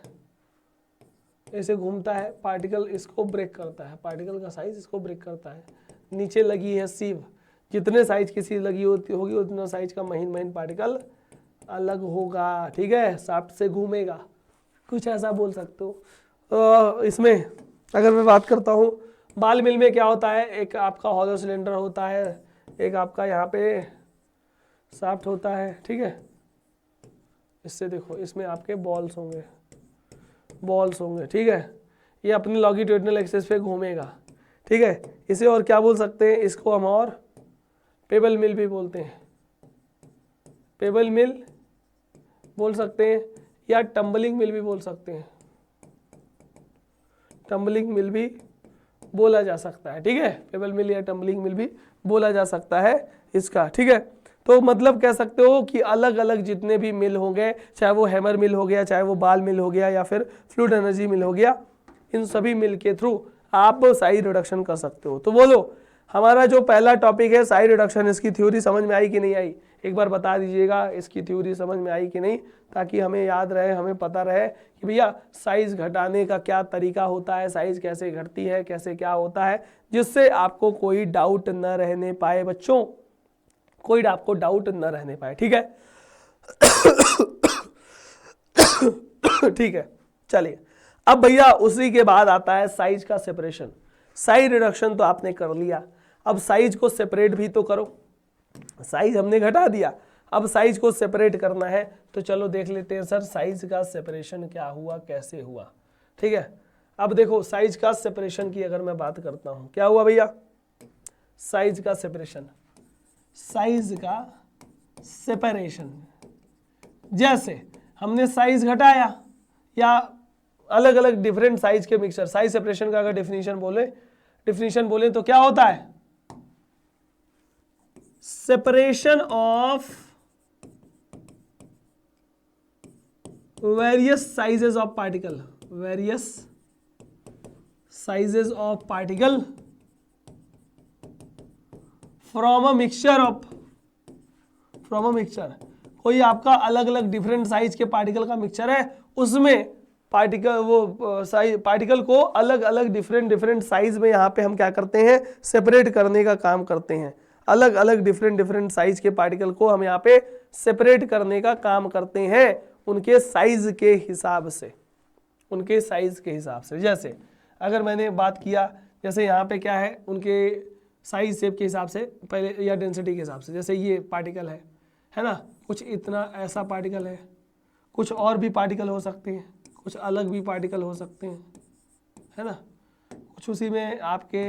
ऐसे घूमता है, पार्टिकल इसको ब्रेक करता है, पार्टिकल का साइज इसको ब्रेक करता है। नीचे लगी है सीव, जितने साइज की सीव लगी होगी उतना साइज का महीन महीन पार्टिकल अलग होगा, ठीक है, शाफ्ट से घूमेगा, कुछ ऐसा बोल सकते हो। इसमें अगर मैं बात करता हूँ बाल मिल में क्या होता है, एक आपका हॉलो सिलेंडर होता है, एक आपका यहाँ पे शाफ्ट होता है, ठीक है। इससे देखो इसमें आपके बॉल्स होंगे, ठीक है। ये अपनी लॉन्गिट्यूडिनल एक्सिस पे घूमेगा, ठीक है। इसे और क्या बोल सकते हैं, इसको हम और पेबल मिल भी बोलते हैं, पेबल मिल बोल सकते हैं, या टम्बलिंग मिल भी बोल सकते हैं, टम्बलिंग मिल भी बोला जा सकता है, ठीक है। पेबल मिल या टम्बलिंग मिल भी बोला जा सकता है इसका, ठीक है। तो मतलब कह सकते हो कि अलग अलग जितने भी मिल होंगे, चाहे वो हैमर मिल हो गया, चाहे वो बाल मिल हो गया, या फिर फ्लूइड एनर्जी मिल हो गया, इन सभी मिल के थ्रू आप साइज रिडक्शन कर सकते हो। तो बोलो हमारा जो पहला टॉपिक है साइज रिडक्शन, इसकी थ्योरी समझ में आई कि नहीं आई, एक बार बता दीजिएगा इसकी थ्योरी समझ में आई कि नहीं, ताकि हमें याद रहे, हमें पता रहे कि भैया साइज घटाने का क्या तरीका होता है, साइज कैसे घटती है, कैसे क्या होता है, जिससे आपको कोई डाउट न रहने पाए बच्चों, कोई आपको डाउट न रहने पाए, ठीक है। ठीक है, चलिए अब भैया उसी के बाद आता है साइज का सेपरेशन। साइज रिडक्शन तो आपने कर लिया, अब साइज को सेपरेट भी तो करो। साइज हमने घटा दिया, अब साइज को सेपरेट करना है, तो चलो देख लेते हैं सर साइज का सेपरेशन क्या हुआ, कैसे हुआ, ठीक है। अब देखो साइज का सेपरेशन की अगर मैं बात करता हूं, क्या हुआ भैया, साइज का सेपरेशन, साइज का सेपरेशन, जैसे हमने साइज घटाया या अलग अलग डिफरेंट साइज के मिक्सचर, साइज सेपरेशन का अगर डिफिनीशन बोले तो क्या होता है, separation of various sizes of particle, various sizes of particle from a mixture, कोई आपका अलग अलग डिफरेंट साइज के पार्टिकल का मिक्सचर है, उसमें पार्टिकल को अलग अलग डिफरेंट साइज में यहाँ पे हम क्या करते हैं, सेपरेट करने का काम करते हैं। अलग अलग डिफरेंट साइज के पार्टिकल को हम यहाँ पे सेपरेट करने का काम करते हैं उनके साइज के हिसाब से, उनके साइज के हिसाब से। जैसे अगर मैंने बात किया, जैसे यहाँ पे क्या है, उनके साइज शेप के हिसाब से पहले, या डेंसिटी के हिसाब से, जैसे ये पार्टिकल है ना, कुछ इतना ऐसा पार्टिकल है, कुछ और भी पार्टिकल हो सकते हैं, कुछ अलग भी पार्टिकल हो सकते हैं, है ना, कुछ उसी में आपके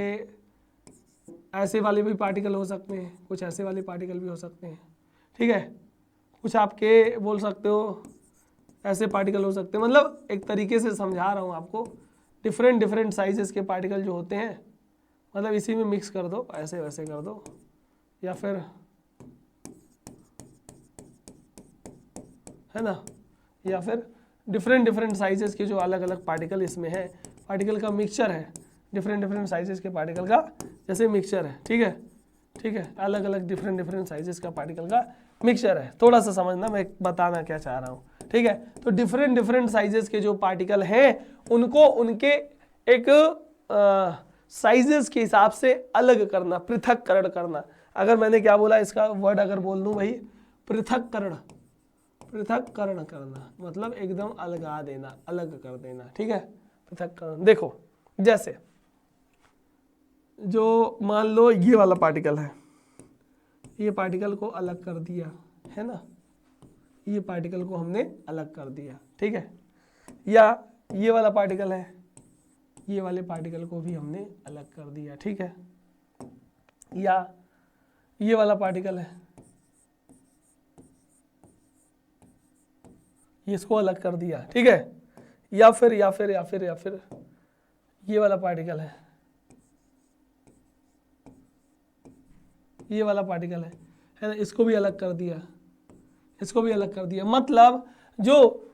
ऐसे वाले भी पार्टिकल हो सकते हैं, कुछ ऐसे वाले पार्टिकल भी हो सकते हैं, ठीक है। कुछ आपके बोल सकते हो ऐसे पार्टिकल हो सकते हैं, मतलब एक तरीके से समझा रहा हूँ आपको, डिफरेंट साइजेस के पार्टिकल जो होते हैं, मतलब इसी में मिक्स कर दो, ऐसे वैसे कर दो, या फिर है ना, या फिर डिफरेंट साइजेस के जो अलग अलग पार्टिकल इसमें है, पार्टिकल का मिक्सचर है, डिफरेंट साइजेस के पार्टिकल का जैसे मिक्सचर है, ठीक है, अलग अलग डिफरेंट साइजेस का पार्टिकल का मिक्सचर है। थोड़ा सा समझना मैं बताना क्या चाह रहा हूँ, ठीक है। तो डिफरेंट साइजेस के जो पार्टिकल हैं उनको उनके एक साइजेस के हिसाब से अलग करना, पृथक्करण करना। अगर मैंने क्या बोला, इसका वर्ड अगर बोल दूं भाई, पृथक्करण करना, मतलब एकदम अलगा देना, अलग कर देना, ठीक है, पृथक्करण। देखो जैसे जो मान लो ये वाला पार्टिकल है, ये पार्टिकल को अलग कर दिया है ना, ये पार्टिकल को हमने अलग कर दिया, ठीक है, या ये वाला पार्टिकल है, ये वाले पार्टिकल को भी हमने अलग कर दिया, ठीक है, या ये वाला पार्टिकल है, ये इसको अलग कर दिया, ठीक है, या फिर ये वाला पार्टिकल है, ये वाला पार्टिकल है ना, इसको भी अलग कर दिया, इसको भी अलग कर दिया। मतलब जो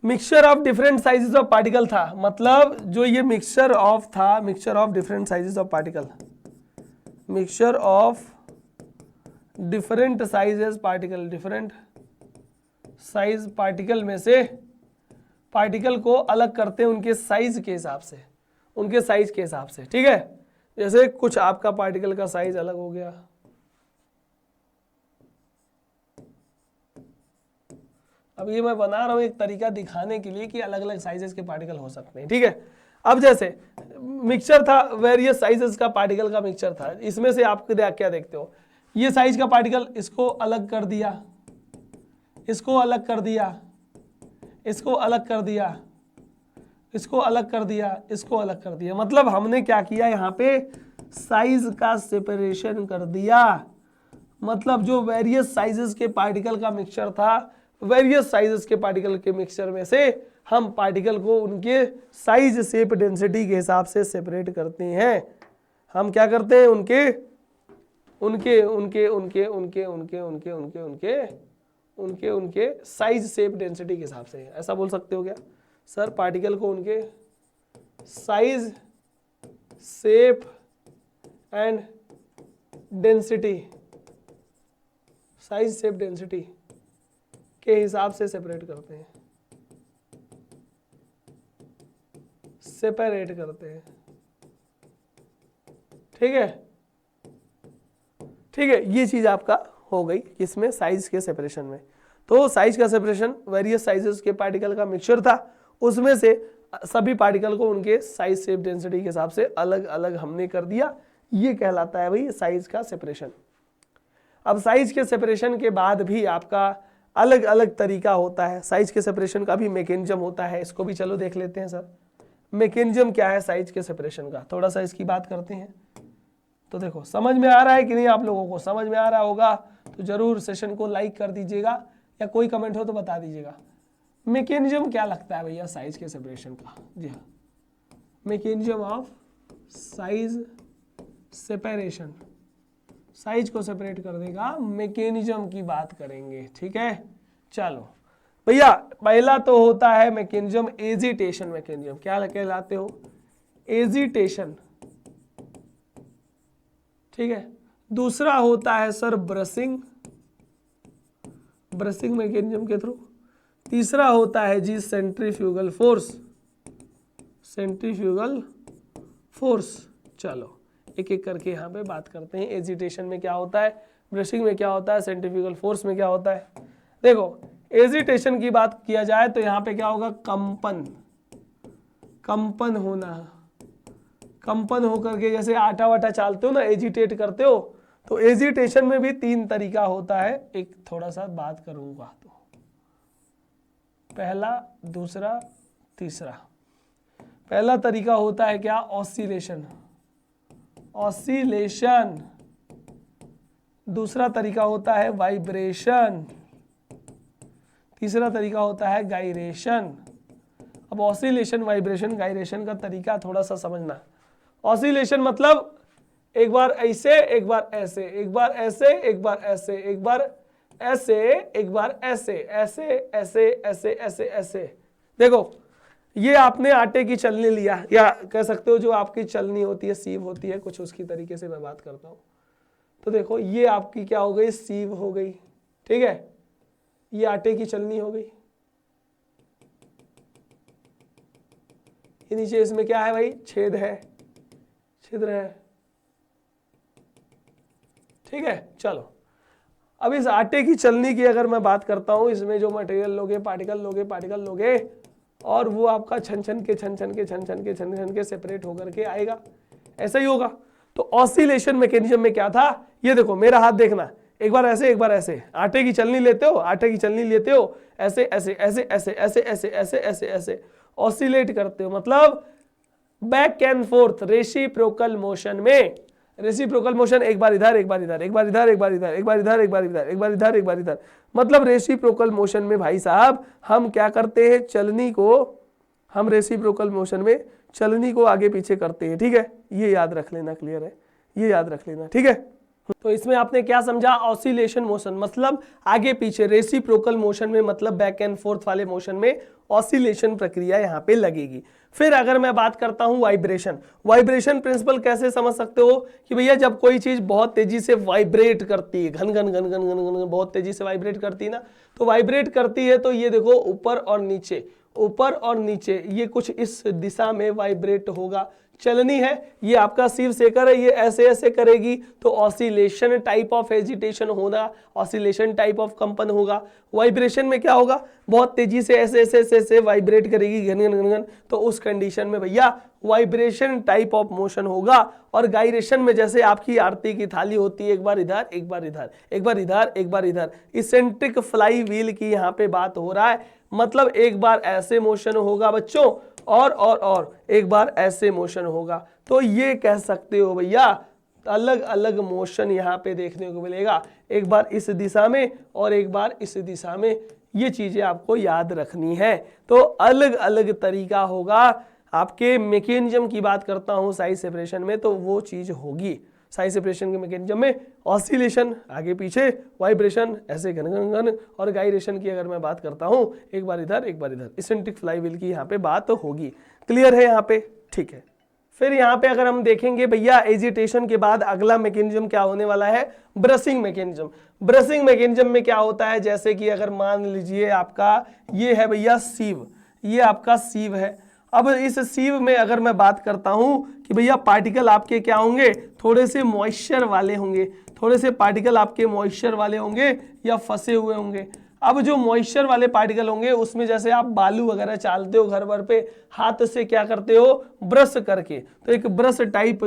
mixture of different sizes of particle था, मतलब जो ये मिक्सचर ऑफ था, mixture of different sizes of particle, mixture of different sizes particle, different size particle में से पार्टिकल को अलग करते हैं उनके साइज के हिसाब से, उनके साइज के हिसाब से, ठीक है। जैसे कुछ आपका पार्टिकल का साइज अलग हो गया, अब ये मैं बना रहा हूं एक तरीका दिखाने के लिए कि अलग अलग साइजेस के पार्टिकल हो सकते हैं, ठीक है। अब जैसे मिक्सचर था, वेरियस साइजेस का पार्टिकल का मिक्सचर था, इसमें से आप क्या देखते हो, ये साइज का पार्टिकल इसको अलग कर दिया, इसको अलग कर दिया, इसको अलग कर दिया, इसको अलग कर दिया, इसको अलग कर दिया। मतलब हमने क्या किया यहाँ पे, साइज का सेपरेशन कर दिया। मतलब जो वेरियस साइजेस के पार्टिकल का मिक्सचर था, वेरियस साइजेस के पार्टिकल के मिक्सचर में से हम पार्टिकल को उनके साइज शेप डेंसिटी के हिसाब से सेपरेट करते हैं। हम क्या करते हैं, उनके उनके उनके उनके उनके उनके उनके उनके उनके उनके उनके साइज शेप डेंसिटी के हिसाब से, ऐसा बोल सकते हो क्या सर, पार्टिकल को उनके size shape and density, size shape density के हिसाब से सेपरेट करते हैं, सेपरेट करते हैं, ठीक है, ठीक है। ये चीज आपका हो गई इसमें साइज के सेपरेशन में। तो साइज का सेपरेशन, वेरियस साइजेस के पार्टिकल का मिक्सचर था, उसमें से सभी पार्टिकल को उनके साइज शेप डेंसिटी के हिसाब से अलग अलग हमने कर दिया, ये कहलाता है भाई साइज का सेपरेशन। अब साइज के सेपरेशन के बाद भी आपका अलग अलग तरीका होता है, साइज के सेपरेशन का भी मैकेनिज्म होता है, इसको भी चलो देख लेते हैं सर। मैकेनिज्म क्या है साइज के सेपरेशन का, थोड़ा सा इसकी बात करते हैं। तो देखो समझ में आ रहा है कि नहीं, आप लोगों को समझ में आ रहा होगा तो जरूर सेशन को लाइक कर दीजिएगा, या कोई कमेंट हो तो बता दीजिएगा। मैकेनिज्म क्या लगता है भैया साइज के सेपरेशन का, जी हाँ, mechanism of size separation, size को सेपरेट कर देगा, मैकेनिज्म की बात करेंगे, ठीक है। चलो भैया, पहला तो होता है मैकेनिज्म एजिटेशन मैकेनिज्म, क्या कहलाते हो, एजिटेशन, ठीक है। दूसरा होता है सर ब्रशिंग, ब्रशिंग मैकेनिज्म के थ्रू। तीसरा होता है जी सेंट्रीफ्यूगल फोर्स, सेंट्रीफ्यूगल फोर्स। चलो एक एक करके यहाँ पे बात करते हैं। एजिटेशन में क्या होता है, ब्रशिंग में क्या होता है, सेंट्रीफ्यूगल फोर्स में क्या होता है। देखो एजिटेशन की बात किया जाए तो यहाँ पे क्या होगा, कंपन, कंपन होना, कंपन होकर के जैसे आटा वाटा चालते हो ना, एजिटेट करते हो, तो एजिटेशन में भी तीन तरीका होता है, एक थोड़ा सा बात करूंगा तो पहला, दूसरा, तीसरा। पहला तरीका होता है क्या, ऑसिलेशन, ऑसिलेशन। दूसरा तरीका होता है वाइब्रेशन, तीसरा तरीका होता है गायरेशन। अब ऑसिलेशन, वाइब्रेशन, गायरेशन का तरीका थोड़ा सा समझना। ऑसिलेशन मतलब एक बार ऐसे, एक बार ऐसे, एक बार ऐसे, एक बार ऐसे, एक बार ऐसे, एक बार ऐसे, ऐसे ऐसे ऐसे ऐसे ऐसे। देखो ये आपने आटे की चलनी लिया, या कह सकते हो जो आपकी चलनी होती है, सीव होती है कुछ, उसकी तरीके से मैं बात करता हूं। तो देखो ये आपकी क्या हो गई, सीव हो गई, ठीक है। ये आटे की चलनी हो गई, ये नीचे इसमें क्या है भाई, छेद है, छिद्र है, ठीक है। चलो अब इस आटे की चलनी की अगर मैं बात करता हूं, इसमें जो मटेरियल लोगे, पार्टिकल लोगे, पार्टिकल लोगे, और वो आपका छन छन के सेपरेट होकर के आएगा, ऐसा ही होगा। तो ऑसिलेशन मैकेनिज्म में क्या था, ये देखो मेरा हाथ देखना, एक बार ऐसे एक बार ऐसे, आटे की चलनी लेते हो, आटे की चलनी लेते हो, ऐसे ऐसे ऐसे ऐसे ऐसे ऐसे ऐसे ऐसे ऐसे ऑसिलेट करते हो, मतलब back and fourth reciprocal motion में। रेसिप्रोकल मोशन एक बार इधर एक बार इधर, एक बार इधर एक बार इधर, एक बार इधर एक बार इधर, एक बार इधर एक बार इधर, मतलब रेसिप्रोकल मोशन में भाई साहब हम क्या करते हैं, चलनी को, हम रेसिप्रोकल मोशन में चलनी को आगे पीछे करते हैं, ठीक है, ये याद रख लेना, क्लियर है, ये याद रख लेना, ठीक है। तो इसमें आपने क्या समझा, ऑसिलेशन मोशन मतलब आगे पीछे, रेसिप्रोकल मोशन में मतलब बैक एंड फोर्थ वाले मोशन में ऑसिलेशन प्रक्रिया यहाँ पे लगेगी। फिर अगर मैं बात करता हूं वाइब्रेशन, वाइब्रेशन प्रिंसिपल कैसे समझ सकते हो कि भैया जब कोई चीज बहुत तेजी से वाइब्रेट करती है, घन घन घन घन घन घन बहुत तेजी से वाइब्रेट करती है ना, तो वाइब्रेट करती है तो ये देखो ऊपर और नीचे, ऊपर और नीचे, ये कुछ इस दिशा में वाइब्रेट होगा। चलनी है, ये आपका शिव शेखर है, ये ऐसे ऐसे करेगी तो ऑसिलेशन टाइप ऑफ एजिटेशन होगा, ऑसिलेशन टाइप ऑफ कंपन होगा। वाइब्रेशन में क्या होगा, बहुत तेजी से ऐसे ऐसे ऐसे ऐसे वाइब्रेट करेगी घन घन घन घन, तो उस कंडीशन में भैया वाइब्रेशन टाइप ऑफ मोशन होगा। और गायरेशन में जैसे आपकी आरती की थाली होती है, एक बार इधर एक बार इधर, एक बार इधर एक बार इधर, इसेंट्रिक फ्लाई व्हील की यहाँ पे बात हो रहा है, मतलब एक बार ऐसे मोशन होगा बच्चों और एक बार ऐसे मोशन होगा। तो ये कह सकते हो भैया अलग अलग मोशन यहाँ पे देखने को मिलेगा, एक बार इस दिशा में और एक बार इस दिशा में, ये चीजें आपको याद रखनी है। तो अलग अलग तरीका होगा। आपके मैकेनिज्म की बात करता हूं साइज सेपरेशन में, तो वो चीज होगी साइज सेपरेशन के मैकेनिज्म में, ऑसिलेशन आगे पीछे, वाइब्रेशन ऐसे घन घन घन, और गायरेशन की अगर मैं बात करता हूं एक बार इधर एक बार इधर, इसेंट्रिक फ्लाईव्हील की यहाँ पे बात होगी। क्लियर है यहाँ पे, ठीक है। फिर यहाँ पे अगर हम देखेंगे भैया एजिटेशन के बाद अगला मैकेनिज्म क्या होने वाला है, ब्रशिंग मैकेनिज्म। ब्रशिंग मैकेनिज्म में क्या होता है, जैसे कि अगर मान लीजिए आपका ये है भैया सीव, ये आपका सीव है। अब इस सीव में अगर मैं बात करता हूं कि भैया पार्टिकल आपके क्या होंगे, थोड़े से मॉइस्चर वाले होंगे, थोड़े से पार्टिकल आपके मॉइस्चर वाले होंगे या फंसे हुए होंगे। अब जो मॉइस्चर वाले पार्टिकल होंगे उसमें जैसे आप बालू वगैरह चालते हो घर भर पे, हाथ से क्या करते हो, ब्रश करके, तो एक ब्रश टाइप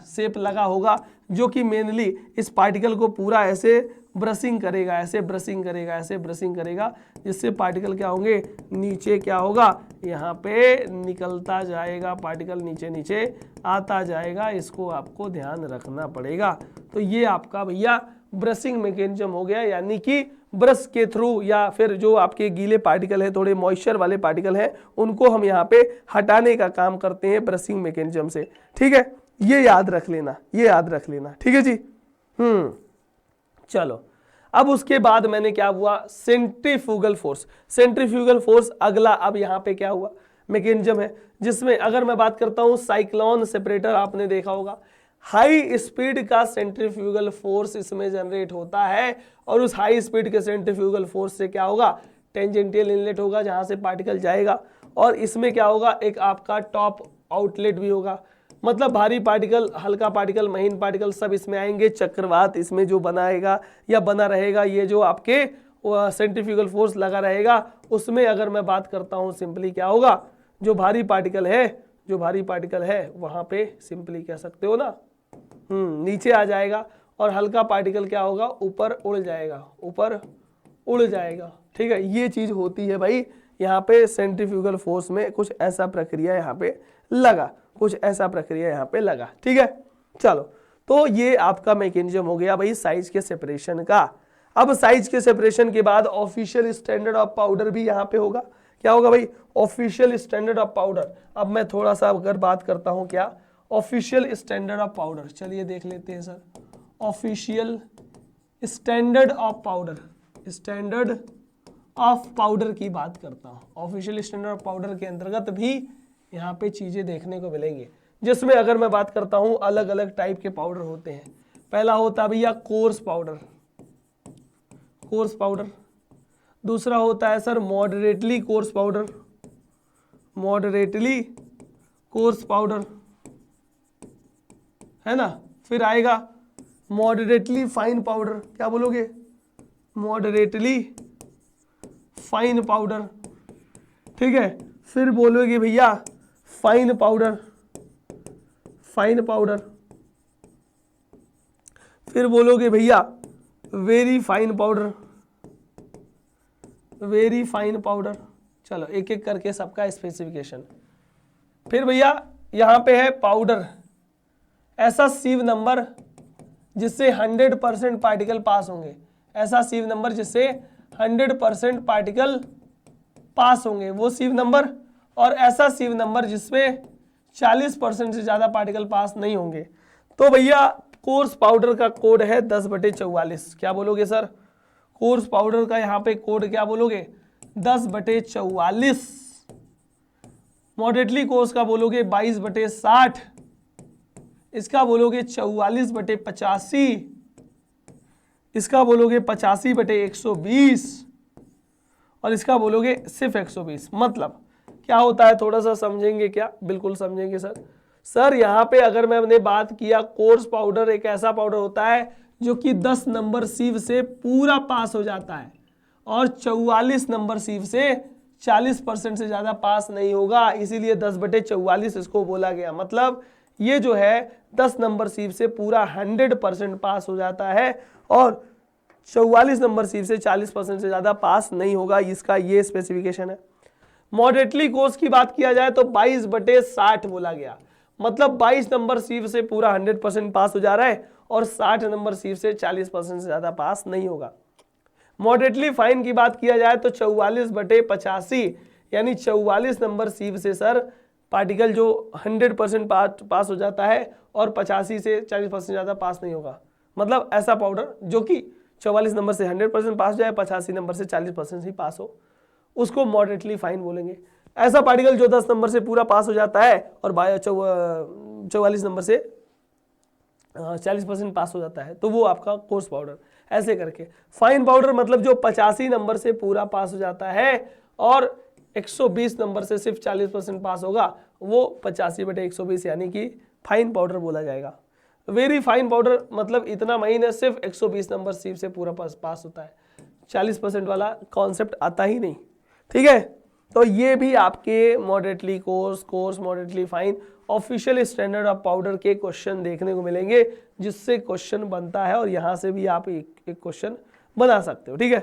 शेप लगा होगा जो कि मेनली इस पार्टिकल को पूरा ऐसे ब्रशिंग करेगा, ऐसे ब्रशिंग करेगा, ऐसे ब्रशिंग करेगा, जिससे पार्टिकल क्या होंगे, नीचे क्या होगा, यहाँ पे निकलता जाएगा, पार्टिकल नीचे नीचे आता जाएगा, इसको आपको ध्यान रखना पड़ेगा। तो ये आपका भैया ब्रशिंग मैकेनिज्म हो गया, यानी कि ब्रश के थ्रू या फिर जो आपके गीले पार्टिकल है, थोड़े मॉइस्चर वाले पार्टिकल हैं, उनको हम यहाँ पे हटाने का काम करते हैं ब्रशिंग मैकेनिज्म से, ठीक है। ये याद रख लेना, ये याद रख लेना, ठीक है जी। चलो अब उसके बाद मैंने क्या हुआ, सेंट्रीफ्यूगल फोर्स। सेंट्रीफ्यूगल फोर्स अगला अब यहाँ पे क्या हुआ मैकेनिज्म है, जिसमें अगर मैं बात करता हूँ साइक्लोन सेपरेटर, आपने देखा होगा हाई स्पीड का सेंट्रीफ्यूगल फोर्स इसमें जनरेट होता है, और उस हाई स्पीड के सेंट्रीफ्यूगल फोर्स से क्या होगा, टेंजेंटियल इनलेट होगा जहां से पार्टिकल जाएगा, और इसमें क्या होगा, एक आपका टॉप आउटलेट भी होगा, मतलब भारी पार्टिकल, हल्का पार्टिकल, महीन पार्टिकल सब इसमें आएंगे। चक्रवात इसमें जो बनाएगा या बना रहेगा, ये जो आपके सेंट्रीफ्यूगल फोर्स लगा रहेगा, उसमें अगर मैं बात करता हूँ सिंपली क्या होगा, जो भारी पार्टिकल है, जो भारी पार्टिकल है वहां पे सिंपली कह सकते हो ना नीचे आ जाएगा, और हल्का पार्टिकल क्या होगा, ऊपर उड़ जाएगा, ऊपर उड़ जाएगा, ठीक है। ये चीज होती है भाई यहाँ पे सेंट्रीफ्यूगल फोर्स में, कुछ ऐसा प्रक्रिया यहाँ पे लगा, कुछ ऐसा प्रक्रिया यहाँ पे लगा, ठीक है। चलो तो ये आपका मैकेनिज्म हो गया भाई साइज के सेपरेशन का। अब साइज के सेपरेशन के बाद ऑफिशियल स्टैंडर्ड ऑफ पाउडर भी यहाँ पे होगा। क्या होगा भाई, ऑफिशियल स्टैंडर्ड ऑफ पाउडर। अब मैं थोड़ा सा अगर बात करता हूँ क्या, ऑफिशियल स्टैंडर्ड ऑफ पाउडर, चलिए देख लेते हैं sir. Official standard of powder, standard of powder की बात करता हूँ। ऑफिशियल स्टैंडर्ड ऑफ पाउडर के अंतर्गत भी यहाँ पे चीजें देखने को मिलेंगी, जिसमें अगर मैं बात करता हूँ अलग अलग टाइप के पाउडर होते हैं। पहला होता है भैया कोर्स पाउडर, कोर्स पाउडर। दूसरा होता है sir moderately coarse powder, moderately coarse powder, है ना। फिर आएगा मॉडरेटली फाइन पाउडर, क्या बोलोगे, मॉडरेटली फाइन पाउडर, ठीक है। फिर बोलोगे भैया फाइन पाउडर, फाइन पाउडर। फिर बोलोगे भैया very fine powder, very fine powder. चलो एक एक करके सबका स्पेसिफिकेशन। फिर भैया यहां पे है पाउडर, ऐसा सीव नंबर जिससे 100% पार्टिकल पास होंगे, ऐसा सीव नंबर जिससे 100% पार्टिकल पास होंगे वो सीव नंबर, और ऐसा सीव नंबर जिसमें 40% से ज्यादा पार्टिकल पास नहीं होंगे। तो भैया कोर्स पाउडर का कोड है 10/44। क्या बोलोगे सर? कोर्स पाउडर का यहाँ पे कोड क्या बोलोगे? 10/44। मॉडरेटली कोर्स का बोलोगे 22/60। इसका बोलोगे 44/85। इसका बोलोगे 85/120 और इसका बोलोगे सिर्फ 120। मतलब क्या होता है थोड़ा सा समझेंगे क्या? बिल्कुल समझेंगे सर। सर यहाँ पे अगर मैंने बात किया, कोर्स पाउडर एक ऐसा पाउडर होता है जो कि 10 नंबर सीव से पूरा पास हो जाता है और 44 नंबर सीव से 40% से ज्यादा पास नहीं होगा, इसीलिए 10/44 इसको बोला गया। मतलब ये जो है 10 नंबर सीव से पूरा 100% पास हो जाता है और 44 नंबर सीव से 40% से ज्यादा पास नहीं होगा, इसका ये स्पेसिफिकेशन है। मॉडरेटली कोर्स की बात किया जाए तो 22/60 बोला गया, मतलब 22 नंबर सीव से पूरा 100% पास हो जा रहा है और 60 नंबर सीव से 40% से ज्यादा पास नहीं होगा। मॉडरेटली फाइन की बात किया जाए तो 44/85, यानी 44 नंबर सीव से सर पार्टिकल जो 100% पास हो जाता है और 85 से 40% ज्यादा पास नहीं होगा। मतलब ऐसा पाउडर जो कि 44 नंबर से 100% पास हो जाए, 85 नंबर से 40% ही पास हो, उसको मॉडरेटली फाइन बोलेंगे। ऐसा पार्टिकल जो 10 नंबर से पूरा पास हो जाता है और 44 नंबर से 40% पास हो जाता है, तो वो आपका कोर्स पाउडर। ऐसे करके फाइन पाउडर मतलब जो 85 नंबर से पूरा पास हो जाता है और 120 नंबर से सिर्फ 40% पास होगा, वो 85/120 यानी कि फाइन पाउडर बोला जाएगा। वेरी फाइन पाउडर मतलब इतना महीन है, सिर्फ 120 नंबर सीव से पूरा पास होता है, 40% वाला कॉन्सेप्ट आता ही नहीं। ठीक है, तो ये भी आपके moderately course moderately fine official standard of powder के क्वेश्चन देखने को मिलेंगे, जिससे क्वेश्चन बनता है और यहां से भी आप एक क्वेश्चन बना सकते हो। ठीक है,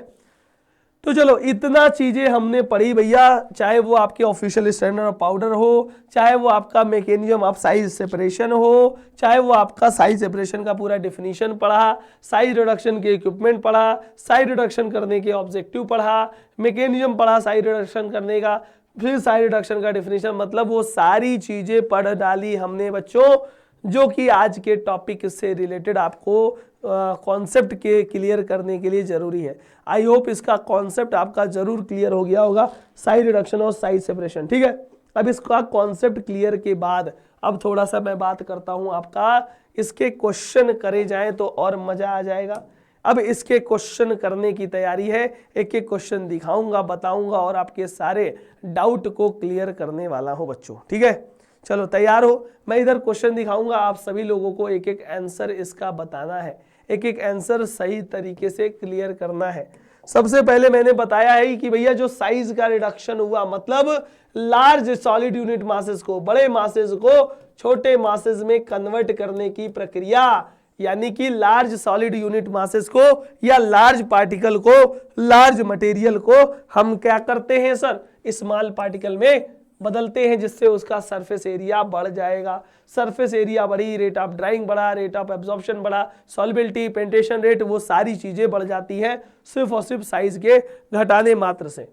तो चलो इतना चीजें हमने पढ़ी भैया, चाहे वो आपके ऑफिशियल स्टैंडर्ड ऑफ पाउडर हो, चाहे वो आपका मैकेनिज्म ऑफ साइज सेपरेशन हो, चाहे वो आपका साइज सेपरेशन का पूरा डेफिनेशन पढ़ा, साइज रिडक्शन के इक्विपमेंट पढ़ा, साइज रिडक्शन करने के ऑब्जेक्टिव पढ़ा, मैकेनिज्म पढ़ा साइज रिडक्शन करने का, फिर साइज रिडक्शन का डेफिनेशन, मतलब वो सारी चीजें पढ़ डाली हमने बच्चों, जो कि आज के टॉपिक से रिलेटेड आपको कॉन्सेप्ट के क्लियर करने के लिए जरूरी है। आई होप इसका कॉन्सेप्ट आपका जरूर क्लियर हो गया होगा, साइज रिडक्शन और साइज सेपरेशन। ठीक है, अब इसका कॉन्सेप्ट क्लियर के बाद अब थोड़ा सा मैं बात करता हूं आपका, इसके क्वेश्चन करे जाएं तो और मजा आ जाएगा। अब इसके क्वेश्चन करने की तैयारी है, एक एक क्वेश्चन दिखाऊंगा, बताऊंगा और आपके सारे डाउट को क्लियर करने वाला हूं बच्चों। ठीक है, चलो तैयार हो? मैं इधर क्वेश्चन दिखाऊंगा, आप सभी लोगों को एक एक आंसर इसका बताना है, एक एक आंसर सही तरीके से क्लियर करना है। सबसे पहले मैंने बताया है कि भैया जो साइज का रिडक्शन हुआ, मतलब लार्ज सॉलिड यूनिट मासेस को, बड़े मासेस को छोटे मासेस में कन्वर्ट करने की प्रक्रिया, यानी कि लार्ज सॉलिड यूनिट मासेस को या लार्ज पार्टिकल को, लार्ज मटेरियल को हम क्या करते हैं सर, स्मॉल पार्टिकल में बदलते हैं, जिससे उसका सरफेस एरिया बढ़ जाएगा। सरफेस एरिया बढ़ी, रेट ऑफ ड्राइंग बढ़ा, रेट ऑफ एब्जॉर्प्शन बढ़ा, सॉल्युबिलिटी, पेंटेशन रेट, वो सारी चीजें बढ़ जाती हैं सिर्फ और सिर्फ साइज के घटाने मात्र से।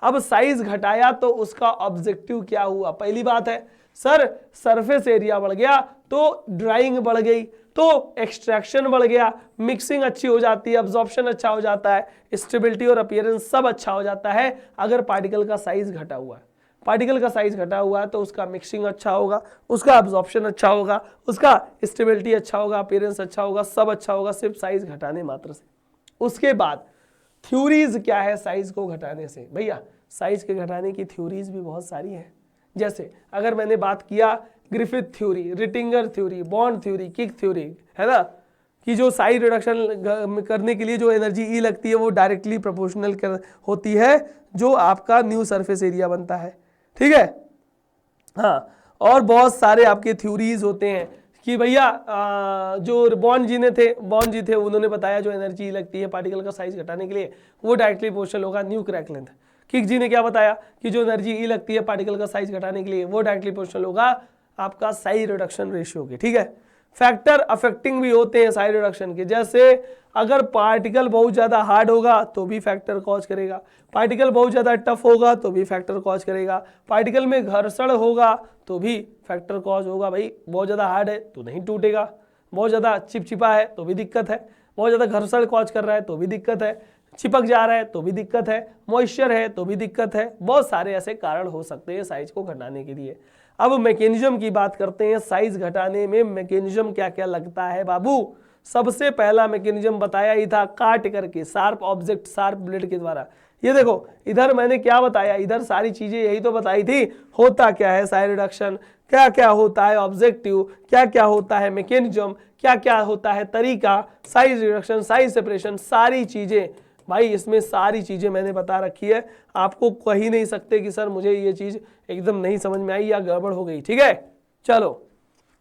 अब साइज घटाया तो उसका ऑब्जेक्टिव क्या हुआ? पहली बात है सर सरफेस एरिया बढ़ गया तो ड्राइंग बढ़ गई, तो एक्सट्रैक्शन बढ़ गया, मिक्सिंग अच्छी हो जाती है, अब्जॉर्प्शन अच्छा हो जाता है, स्टेबिलिटी और अपीयरेंस सब अच्छा हो जाता है अगर पार्टिकल का साइज घटा हुआ है। पार्टिकल का साइज घटा हुआ है तो उसका मिक्सिंग अच्छा होगा, उसका अब्जॉर्प्शन अच्छा होगा, उसका स्टेबिलिटी अच्छा होगा, अपीयरेंस अच्छा होगा, सब अच्छा होगा सिर्फ साइज घटाने मात्र से। उसके बाद थ्योरीज क्या है साइज को घटाने से? भैया साइज के घटाने की थ्योरीज भी बहुत सारी हैं। जैसे अगर मैंने बात किया Griffith theory, Rittinger theory, Bond theory, Kick theory, है ना, कि जो साइज रिडक्शन करने के लिए जो एनर्जी ई लगती है वो डायरेक्टली प्रोपोर्शनल होती है जो आपका न्यू सरफेस एरिया बनता है। ठीक है, हाँ, और बहुत सारे आपके थ्योरीज होते हैं कि भैया जो बॉर्न जी थे उन्होंने बताया जो एनर्जी लगती है पार्टिकल का साइज घटाने के लिए वो डायरेक्टली प्रोपोर्शनल होगा न्यू क्रैक लेंथ। किक जी ने क्या बताया कि जो एनर्जी ई लगती है पार्टिकल का साइज घटाने के लिए वो डायरेक्टली प्रोपोर्शनल होगा आपका साइज रिडक्शन रेशियो के। ठीक है, फैक्टर अफेक्टिंग भी होते हैं साइज रिडक्शन के, जैसे अगर पार्टिकल बहुत ज्यादा हार्ड होगा तो भी फैक्टर कॉज करेगा, पार्टिकल बहुत ज्यादा टफ होगा तो भी फैक्टर कॉज करेगा, पार्टिकल में घर्षण होगा तो भी फैक्टर कॉज होगा। भाई बहुत ज्यादा हार्ड है तो नहीं टूटेगा, बहुत ज्यादा चिपचिपा है तो भी दिक्कत है, बहुत ज्यादा घर्षण कॉज कर रहा है तो भी दिक्कत है, चिपक जा रहा है तो भी दिक्कत है, मॉइस्चर है तो भी दिक्कत है। बहुत सारे ऐसे कारण हो सकते हैं साइज को घटाने के लिए। अब मैकेनिज्म की बात करते हैं, साइज घटाने में मैकेनिज्म क्या क्या लगता है बाबू। सबसे पहला मैकेनिज्म बताया ही था काट करके, शार्प ऑब्जेक्ट शार्प ब्लेड के द्वारा। ये देखो इधर मैंने क्या बताया, इधर सारी चीजें यही तो बताई थी, होता क्या है साइज रिडक्शन, क्या क्या होता है ऑब्जेक्टिव, क्या क्या होता है मैकेनिज्म, क्या क्या होता है तरीका, साइज रिडक्शन साइज सेपरेशन, सारी चीजें भाई इसमें सारी चीजें मैंने बता रखी है। आपको कही नहीं सकते कि सर मुझे ये चीज एकदम नहीं समझ में आई या गड़बड़ हो गई। ठीक है, चलो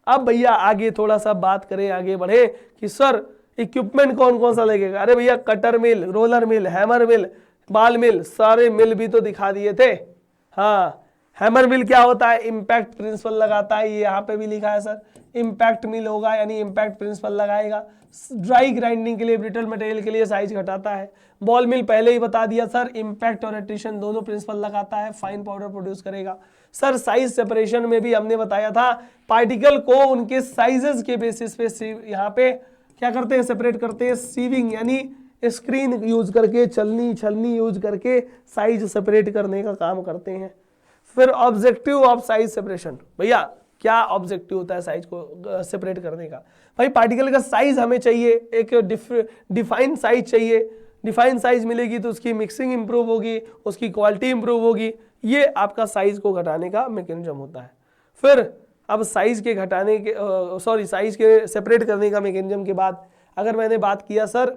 अब भैया आगे थोड़ा सा बात करें, आगे बढ़े कि सर इक्विपमेंट कौन कौन सा लगेगा। अरे भैया कटर मिल, रोलर मिल, हैमर मिल, बाल मिल, सारे मिल भी तो दिखा दिए थे। हाँ, हैमर मिल क्या होता है, इम्पैक्ट प्रिंसिपल लगाता है, ये यहाँ पे भी लिखा है सर, इम्पैक्ट मिल होगा यानी इम्पैक्ट प्रिंसिपल लगाएगा। ड्राई ग्राइंडिंग के लिए ब्रिटल मटेरियल के लिए साइज घटाता है। बॉल मिल पहले ही बता दिया सर, इम्पैक्ट और एट्रिशन दोनों प्रिंसिपल लगाता है, फाइन पाउडर प्रोड्यूस करेगा। सर साइज सेपरेशन में भी हमने बताया था पार्टिकल को उनके साइजेस के बेसिस पे यहाँ पे क्या करते हैं, सेपरेट करते हैं, सीविंग यानी स्क्रीन यूज करके, छलनी यूज करके साइज सेपरेट करने का काम करते हैं। फिर ऑब्जेक्टिव ऑफ साइज सेपरेशन, भैया क्या ऑब्जेक्टिव होता है साइज को सेपरेट करने का। भाई पार्टिकल का साइज हमें चाहिए, एक डिफाइन साइज चाहिए, डिफाइन साइज मिलेगी तो उसकी मिक्सिंग इंप्रूव होगी, उसकी क्वालिटी इंप्रूव होगी, ये आपका साइज को घटाने का मैकेनिज्म होता है। फिर अब साइज के घटाने के साइज के सेपरेट करने का मैकेनिज्म के बाद अगर मैंने बात किया सर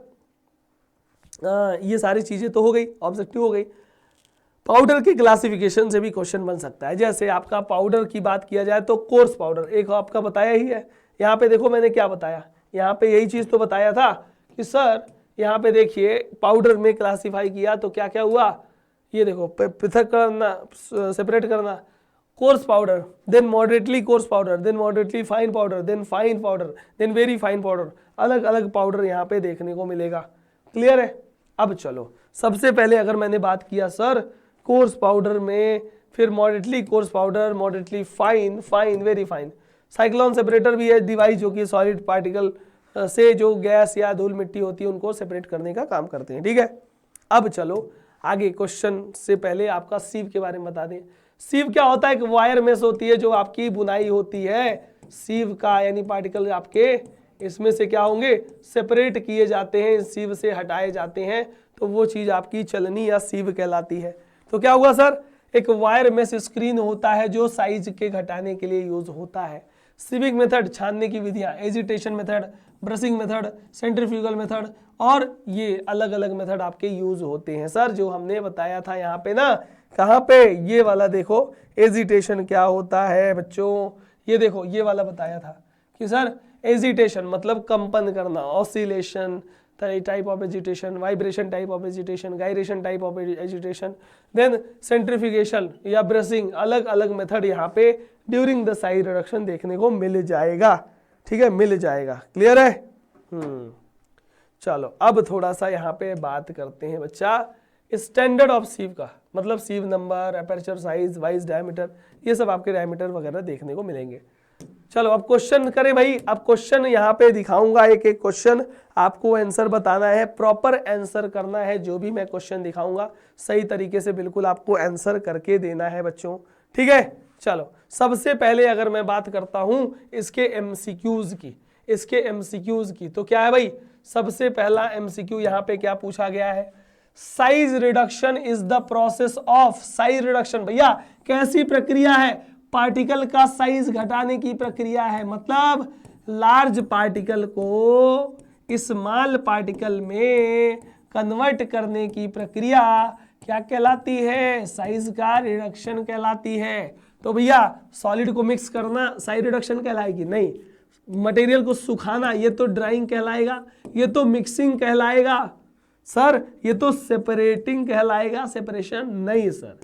ये सारी चीजें तो हो गई, ऑब्जेक्टिव हो गई। पाउडर की क्लासिफिकेशन से भी क्वेश्चन बन सकता है, जैसे आपका पाउडर की बात किया जाए तो कोर्स पाउडर एक आपका बताया ही है। यहाँ पे देखो मैंने क्या बताया, यहाँ पे यही चीज तो बताया था कि सर यहाँ पे देखिए पाउडर में क्लासिफाई किया तो क्या क्या हुआ, ये देखो पृथक करना, सेपरेट करना, coarse powder, then moderately coarse powder, then moderately fine powder, then fine powder, then very fine powder, अलग अलग पाउडर यहाँ पे देखने को मिलेगा। क्लियर है। अब चलो सबसे पहले अगर मैंने बात किया सर कोर्स पाउडर में, फिर moderately coarse powder, moderately fine, fine, very fine. Cyclone separator भी है डिवाइस जो कि सॉलिड पार्टिकल से जो गैस या धूल मिट्टी होती है उनको सेपरेट करने का काम करते हैं। ठीक है, अब चलो आगे क्वेश्चन से पहले आपका सीव के बारे में बता दें। सीव क्या होता है, एक वायर मेश होती है जो आपकी बुनाई होती है सीव का, यानी पार्टिकल आपके इसमें से क्या होंगे, सेपरेट किए जाते हैं, सीव से हटाए जाते हैं, तो वो चीज आपकी चलनी या सीव कहलाती है। तो क्या हुआ सर, एक वायर मेश स्क्रीन होता है जो साइज के घटाने के लिए यूज होता है। सीविंग मेथड, छानने की विधियां, agitation method, brushing method, centrifugal method, और ये अलग अलग मेथड आपके यूज होते हैं सर, जो हमने बताया था यहाँ पे ना, कहाँ पे, ये वाला देखो एजिटेशन क्या होता है बच्चों, ये देखो ये वाला बताया था कि सर एजिटेशन मतलब कंपन करना, oscillation type of agitation, vibration type of agitation, gyration type of agitation, then centrifugation या ब्रशिंग, अलग अलग मेथड यहाँ पे ड्यूरिंग द साइज रिडक्शन देखने को मिल जाएगा। ठीक है, मिल जाएगा। क्लियर है। चलो अब थोड़ा सा यहाँ पे बात करते हैं बच्चा स्टैंडर्ड ऑफ सीव का, मतलब sieve number, aperture size, wise diameter, ये सब आपके डायमीटर वगैरह देखने को मिलेंगे। चलो अब क्वेश्चन करें भाई। अब क्वेश्चन यहाँ पे दिखाऊंगा, एक एक क्वेश्चन आपको आंसर बताना है, प्रॉपर आंसर करना है, जो भी मैं क्वेश्चन दिखाऊंगा सही तरीके से बिल्कुल आपको आंसर करके देना है बच्चों। ठीक है, चलो सबसे पहले अगर मैं बात करता हूं इसके एमसीक्यूज की, इसके एमसीक्यूज की, तो क्या है भाई, सबसे पहला एमसीक्यू यहाँ पे क्या पूछा गया है, size reduction is the process of, size reduction भैया कैसी प्रक्रिया है, पार्टिकल का साइज घटाने की प्रक्रिया है। मतलब लार्ज पार्टिकल को स्मॉल पार्टिकल में कन्वर्ट करने की प्रक्रिया क्या कहलाती है? साइज का रिडक्शन कहलाती है। तो भैया सॉलिड को मिक्स करना साइज रिडक्शन कहलाएगी? नहीं। मटेरियल को सुखाना ये तो ड्राइंग कहलाएगा, ये तो मिक्सिंग कहलाएगा सर, ये तो सेपरेटिंग कहलाएगा। सेपरेशन नहीं सर।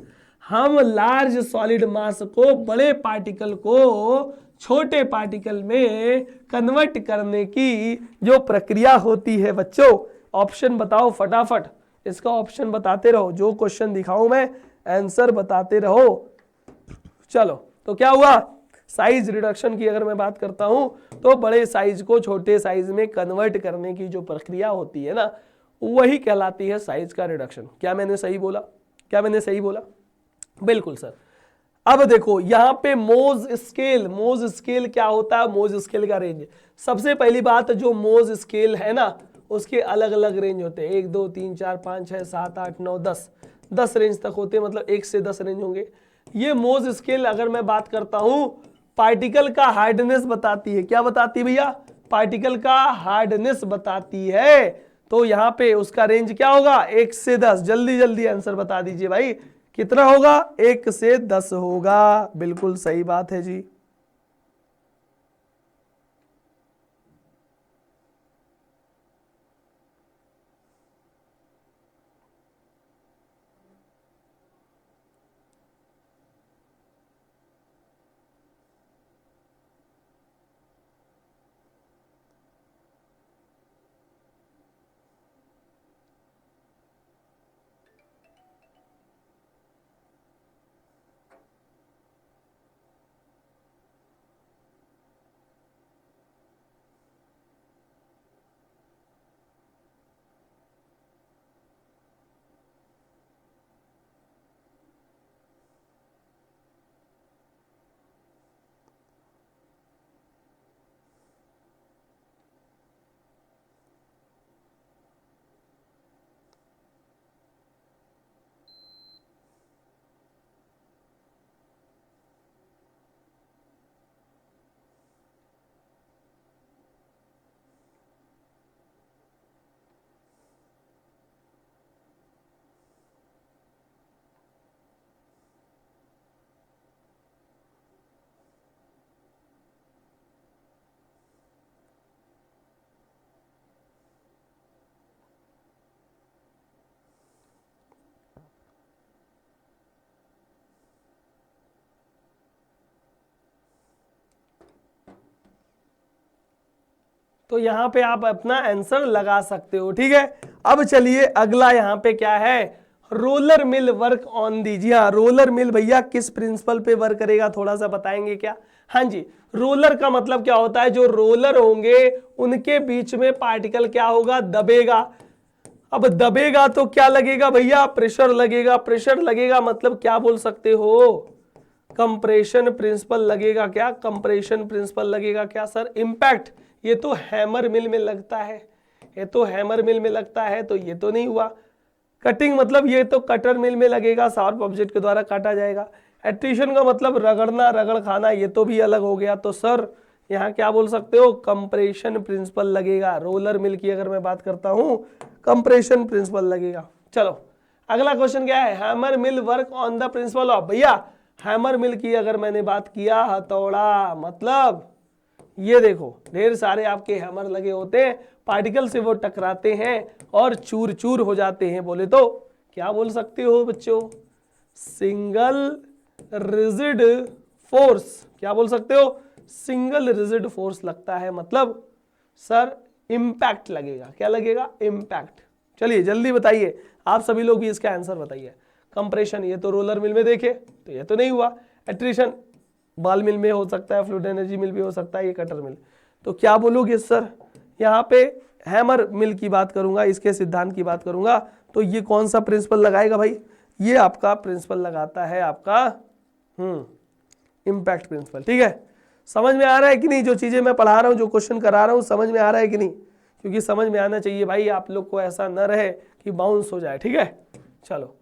हम लार्ज सॉलिड मास को, बड़े पार्टिकल को छोटे पार्टिकल में कन्वर्ट करने की जो प्रक्रिया होती है बच्चों, ऑप्शन बताओ फटाफट, इसका ऑप्शन बताते रहो, जो क्वेश्चन दिखाऊं मैं आंसर बताते रहो। चलो तो क्या हुआ, साइज रिडक्शन की अगर मैं बात करता हूं तो बड़े साइज को छोटे साइज में कन्वर्ट करने की जो प्रक्रिया होती है ना, वही कहलाती है साइज का रिडक्शन। क्या मैंने सही बोला? क्या मैंने सही बोला? बिल्कुल सर। अब देखो यहां पे मोज स्केल क्या होता है? मोज स्केल का रेंज। सबसे पहली बात, जो मोज स्केल है ना उसके अलग अलग रेंज होते हैं, 1 2 3 4 5 6 7 8 9 10 रेंज तक होते हैं, मतलब 1 से 10 रेंज होंगे। ये मोज स्केल अगर मैं बात करता हूं, पार्टिकल का हार्डनेस बताती है। क्या बताती है भैया? पार्टिकल का हार्डनेस बताती है। तो यहां पे उसका रेंज क्या होगा? 1 से 10। जल्दी जल्दी आंसर बता दीजिए भाई, कितना होगा? 1 से 10 होगा। बिल्कुल सही बात है जी। तो यहां पे आप अपना आंसर लगा सकते हो, ठीक है। अब चलिए अगला यहां पे क्या है, roller mill work on the. जी हाँ, रोलर मिल भैया किस प्रिंसिपल पे वर्क करेगा, थोड़ा सा बताएंगे क्या? हाँ जी, रोलर का मतलब क्या होता है, जो रोलर होंगे उनके बीच में पार्टिकल क्या होगा, दबेगा। अब दबेगा तो क्या लगेगा भैया, प्रेशर लगेगा। प्रेशर लगेगा मतलब क्या बोल सकते हो, कंप्रेशन प्रिंसिपल लगेगा। क्या कंप्रेशन प्रिंसिपल लगेगा क्या सर? इंपैक्ट, ये तो हैमर मिल में लगता है, ये तो हैमर मिल में लगता है, तो ये तो नहीं हुआ। कटिंग मतलब ये तो कटर मिल में लगेगा, शार्प ऑब्जेक्ट के द्वारा काटा जाएगा। एट्रिशन का मतलब रगड़ना, रगड़ खाना, ये तो भी अलग हो गया। तो सर यहाँ क्या बोल सकते हो, कंप्रेशन प्रिंसिपल लगेगा। रोलर मिल की अगर मैं बात करता हूं, कंप्रेशन प्रिंसिपल लगेगा। चलो अगला क्वेश्चन क्या है, hammer mill work on the principle of. भैया हैमर मिल की अगर मैंने बात किया, हथौड़ा, मतलब ये देखो ढेर सारे आपके हैमर लगे होते हैं, पार्टिकल से वो टकराते हैं और चूर चूर हो जाते हैं। बोले तो क्या बोल सकते हो बच्चों, सिंगल रिजिड फोर्स। क्या बोल सकते हो, सिंगल रिजिड फोर्स लगता है, मतलब सर इंपैक्ट लगेगा। क्या लगेगा, इंपैक्ट। चलिए जल्दी बताइए, आप सभी लोग भी इसका आंसर बताइए। कंप्रेशन ये तो रोलर मिल में देखे, तो ये तो नहीं हुआ। एट्रिशन बॉल मिल में हो सकता है, फ्लूइड एनर्जी मिल भी हो सकता है, ये कटर मिल। तो क्या बोलोगे सर, यहाँ पे हैमर मिल की बात करूंगा, इसके सिद्धांत की बात करूंगा, तो ये कौन सा प्रिंसिपल लगाएगा भाई, ये आपका प्रिंसिपल लगाता है आपका इंपैक्ट प्रिंसिपल। ठीक है, समझ में आ रहा है कि नहीं, जो चीजें मैं पढ़ा रहा हूँ, जो क्वेश्चन करा रहा हूँ, समझ में आ रहा है कि नहीं? क्योंकि समझ में आना चाहिए भाई, आप लोग को ऐसा न रहे कि बाउंस हो जाए। ठीक है, चलो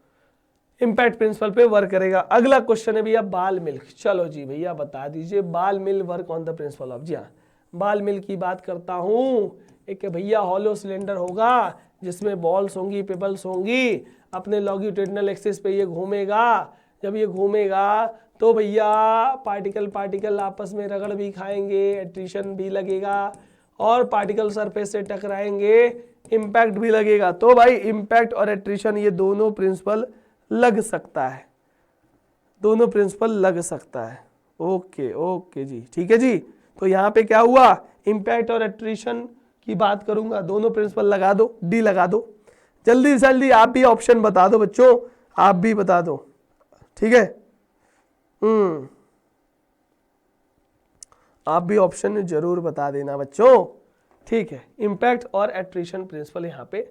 इंपैक्ट प्रिंसिपल पे वर्क करेगा। अगला क्वेश्चन है भैया बाल मिल्क। चलो जी भैया बता दीजिए, ball mill work on the principle of. जी हाँ, बाल मिल की बात करता हूं, एक भैया हॉलो सिलेंडर होगा जिसमें बॉल्स होंगी, पेबल्स होंगी, अपने लॉन्गिट्यूडिनल एक्सिस पे ये घूमेगा। जब ये घूमेगा तो भैया पार्टिकल पार्टिकल आपस में रगड़ भी खाएंगे, एट्रिशन भी लगेगा और पार्टिकल सरफेस से टकराएंगे, इम्पैक्ट भी लगेगा। तो भाई इम्पैक्ट और एट्रिशन ये दोनों प्रिंसिपल लग सकता है, दोनों प्रिंसिपल लग सकता है। ओके ओके जी, ठीक है जी। तो यहाँ पे क्या हुआ, इम्पैक्ट और एट्रिशन की बात करूंगा, दोनों प्रिंसिपल लगा दो, डी लगा दो। जल्दी से जल्दी आप भी ऑप्शन बता दो बच्चों, आप भी बता दो, ठीक है। आप भी ऑप्शन जरूर बता देना बच्चों, ठीक है। इम्पैक्ट और एट्रिशन प्रिंसिपल यहाँ पे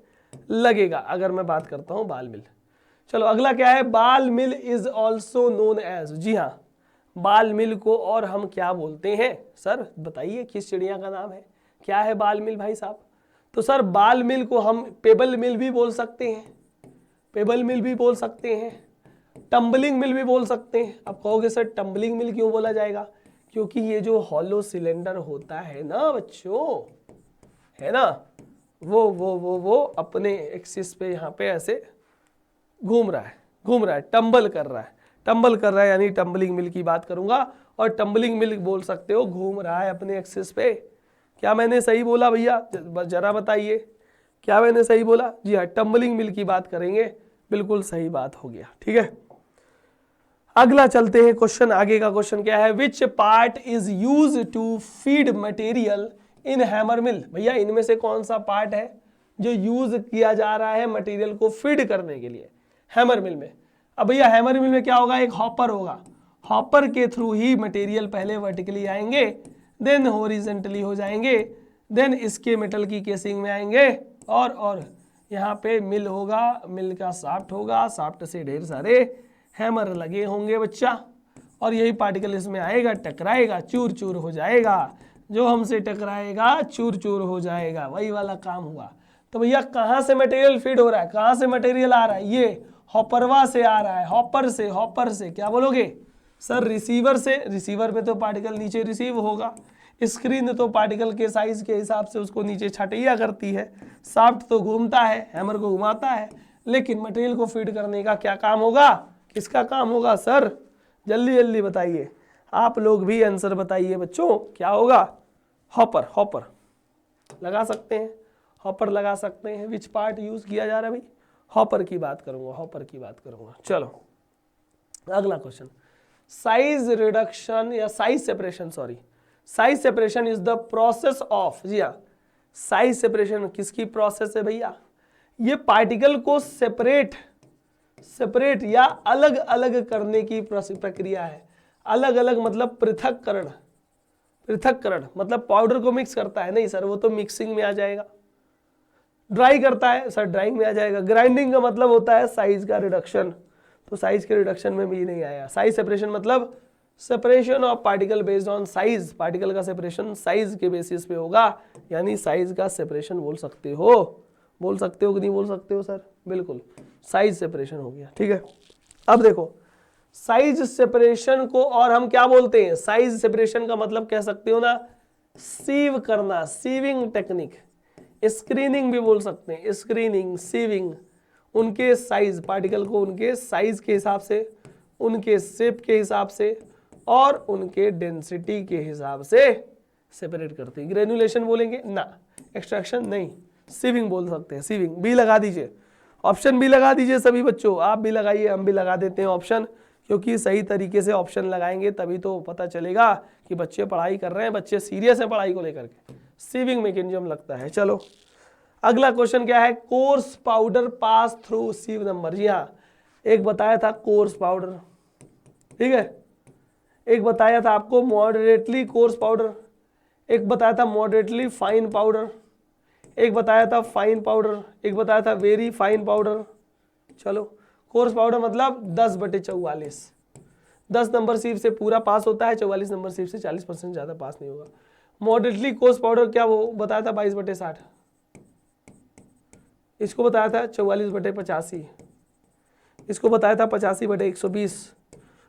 लगेगा अगर मैं बात करता हूं बाल मिल। चलो अगला क्या है, ball mill is also known as. जी हाँ, बाल मिल को और हम क्या बोलते हैं सर, बताइए किस चिड़िया का नाम है, क्या है बाल मिल भाई साहब। तो सर बाल मिल को हम पेबल मिल भी बोल सकते हैं, पेबल मिल भी बोल सकते हैं, टम्बलिंग मिल भी बोल सकते हैं। आप कहोगे सर टम्बलिंग मिल क्यों बोला जाएगा, क्योंकि ये जो हॉलो सिलेंडर होता है ना बच्चों, है ना, वो अपने एक्सिस पे यहाँ पे ऐसे घूम रहा है, टम्बल कर रहा है, यानी टम्बलिंग मिल की बात करूंगा। और टम्बलिंग मिल बोल सकते हो, घूम रहा है अपने एक्सिस पे। क्या मैंने सही बोला भैया, जरा बताइए, क्या मैंने सही बोला? जी हाँ, टम्बलिंग मिल की बात करेंगे, बिल्कुल सही बात हो गया, ठीक है। अगला चलते हैं क्वेश्चन, आगे का क्वेश्चन क्या है, which part is use to feed material in hammer mill. भैया इनमें से कौन सा पार्ट है जो यूज किया जा रहा है मटेरियल को फीड करने के लिए हैमर मिल में। अब भैया हैमर मिल में क्या होगा, एक हॉपर होगा, हॉपर के थ्रू ही मटेरियल पहले वर्टिकली आएंगे, देन हॉरिजॉन्टली हो जाएंगे, देन इसके मेटल की केसिंग में आएंगे और यहाँ पे मिल होगा, मिल का शाफ्ट होगा, शाफ्ट से ढेर सारे हैमर लगे होंगे बच्चा, और यही पार्टिकल इसमें आएगा, टकराएगा, चूर चूर हो जाएगा, जो हमसे टकराएगा चूर चूर हो जाएगा, वही वाला काम हुआ। तो भैया कहाँ से मटेरियल फीड हो रहा है, कहाँ से मटेरियल आ रहा है, ये हॉपरवा से आ रहा है, हॉपर से क्या बोलोगे सर, रिसीवर से। रिसीवर पे तो पार्टिकल नीचे रिसीव होगा, स्क्रीन तो पार्टिकल के साइज के हिसाब से उसको नीचे छटैया करती है, शाफ्ट तो घूमता है, हैमर को घुमाता है, लेकिन मटेरियल को फीड करने का क्या काम होगा, किसका काम होगा सर, जल्दी जल्दी बताइए, आप लोग भी आंसर बताइए बच्चों, क्या होगा, हॉपर लगा सकते हैं, हॉपर लगा सकते हैं। विच पार्ट यूज किया जा रहा है भाई, हॉपर की बात करूंगा, चलो अगला क्वेश्चन, साइज रिडक्शन या size separation, sorry, size separation is the process of. जी हाँ, साइज सेपरेशन किसकी प्रोसेस है भैया, ये पार्टिकल को सेपरेट या अलग अलग करने की प्रक्रिया है। अलग अलग मतलब पृथक्करण मतलब पाउडर को मिक्स करता है, नहीं सर वो तो मिक्सिंग में आ जाएगा। ड्राई करता है सर, ड्राइंग में आ जाएगा। ग्राइंडिंग का मतलब होता है साइज का रिडक्शन, तो साइज के रिडक्शन में भी नहीं आया। साइज सेपरेशन मतलब separation of particle based on size, particle का सेपरेशन साइज के बेसिस पे होगा, यानी साइज का सेपरेशन बोल सकते हो कि नहीं बोल सकते हो सर, बिल्कुल साइज सेपरेशन हो गया, ठीक है। अब देखो साइज सेपरेशन को और हम क्या बोलते हैं, साइज सेपरेशन का मतलब कह सकते हो ना सीव करना, सीविंग टेक्निक, स्क्रीनिंग भी बोल सकते हैं, स्क्रीनिंग, सीविंग, उनके साइज, पार्टिकल को उनके साइज के हिसाब से, उनके शेप के हिसाब से और उनके डेंसिटी के हिसाब से सेपरेट करते हैं। ग्रेनुलेशन बोलेंगे ना, एक्सट्रैक्शन नहीं, सीविंग बोल सकते हैं, सीविंग। बी लगा दीजिए, ऑप्शन बी लगा दीजिए सभी बच्चों, आप भी लगाइए, हम भी लगा देते हैं ऑप्शन, क्योंकि सही तरीके से ऑप्शन लगाएंगे तभी तो पता चलेगा कि बच्चे पढ़ाई कर रहे हैं, बच्चे सीरियस हैं पढ़ाई को लेकर के। सीविंग मैकेनिज्म लगता है। चलो अगला क्वेश्चन क्या है, coarse powder pass through sieve number. जी हाँ, एक बताया था कोर्स पाउडर, ठीक है, एक बताया था आपको मॉडरेटली कोर्स पाउडर, एक बताया था मॉडरेटली फाइन पाउडर, एक बताया था फाइन पाउडर, एक बताया था वेरी फाइन पाउडर। चलो कोर्स पाउडर मतलब 10/44, 10 नंबर सीव से पूरा पास होता है, 44 नंबर सीव से 40% ज़्यादा पास नहीं होगा। मॉडरेटली कोर्स पाउडर क्या वो बताया था 22/60, इसको बताया था 44/85, इसको बताया था 85/120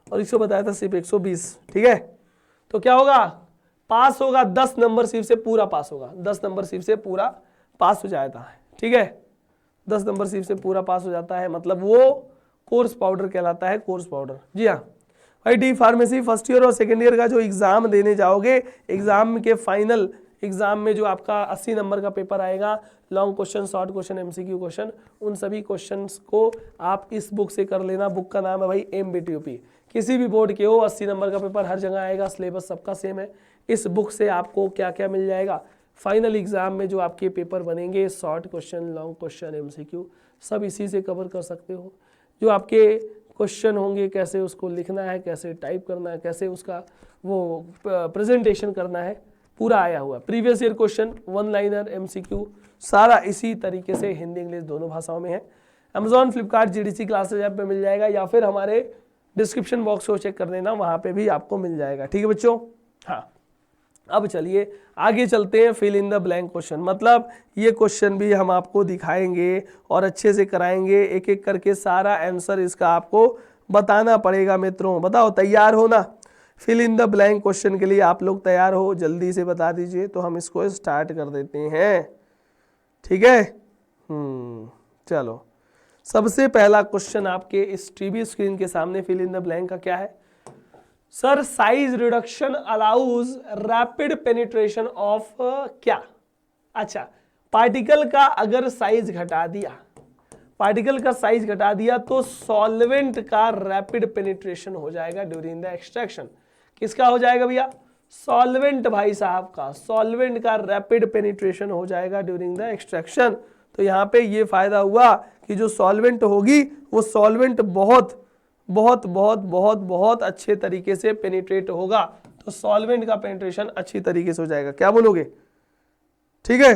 और इसको बताया था सिर्फ 120, ठीक है। तो क्या होगा, पास होगा 10 नंबर सिर्फ से पूरा पास होगा, 10 नंबर सिर्फ से पूरा पास हो जाता है, ठीक है, 10 नंबर सिर्फ से पूरा पास हो जाता है, मतलब वो कोर्स पाउडर कहलाता है, कोर्स पाउडर। जी हाँ भाई, डी फार्मेसी फर्स्ट ईयर और सेकेंड ईयर का जो एग्जाम देने जाओगे, एग्जाम के फाइनल एग्जाम में जो आपका 80 नंबर का पेपर आएगा, long question, short question, MCQ question, उन सभी क्वेश्चंस को आप इस बुक से कर लेना। बुक का नाम है भाई MBTUP, किसी भी बोर्ड के हो 80 नंबर का पेपर हर जगह आएगा, सिलेबस सबका सेम है। इस बुक से आपको क्या क्या मिल जाएगा, फाइनल एग्जाम में जो आपके पेपर बनेंगे, short question, long question, MCQ, सब इसी से कवर कर सकते हो। जो आपके क्वेश्चन होंगे, कैसे उसको लिखना है, कैसे टाइप करना है, कैसे उसका वो प्रेजेंटेशन करना है, पूरा आया हुआ। Previous year question, one liner, MCQ, सारा इसी तरीके से हिंदी इंग्लिश दोनों भाषाओं में है। Amazon, Flipkart, GDC classes app पे मिल जाएगा, या फिर हमारे डिस्क्रिप्शन बॉक्स को चेक कर लेना, वहाँ पे भी आपको मिल जाएगा। ठीक है बच्चों, हाँ अब चलिए आगे चलते हैं। Fill in the blank question, मतलब ये क्वेश्चन भी हम आपको दिखाएंगे और अच्छे से कराएंगे, एक एक करके सारा आंसर इसका आपको बताना पड़ेगा। मित्रों बताओ, तैयार हो ना? Fill in the blank question के लिए आप लोग तैयार हो? जल्दी से बता दीजिए तो हम इसको स्टार्ट कर देते हैं, ठीक है। चलो, सबसे पहला क्वेश्चन आपके इस टीवी स्क्रीन के सामने फिल इन द ब्लैंक का क्या है? Sir, size reduction allows rapid penetration of क्या? अच्छा, पार्टिकल का अगर साइज घटा दिया, पार्टिकल का साइज घटा दिया तो सॉल्वेंट का रैपिड पेनिट्रेशन हो जाएगा ड्यूरिंग द एक्सट्रैक्शन। किसका हो जाएगा भैया? सॉल्वेंट भाई साहब का, सॉल्वेंट का रैपिड पेनिट्रेशन हो जाएगा ड्यूरिंग द एक्सट्रैक्शन। तो यहाँ पे ये फायदा हुआ कि जो सॉल्वेंट होगी वो सॉल्वेंट बहुत बहुत बहुत बहुत बहुत अच्छे तरीके से पेनिट्रेट होगा, तो सॉल्वेंट का पेनिट्रेशन अच्छी तरीके से हो जाएगा। क्या बोलोगे? ठीक है,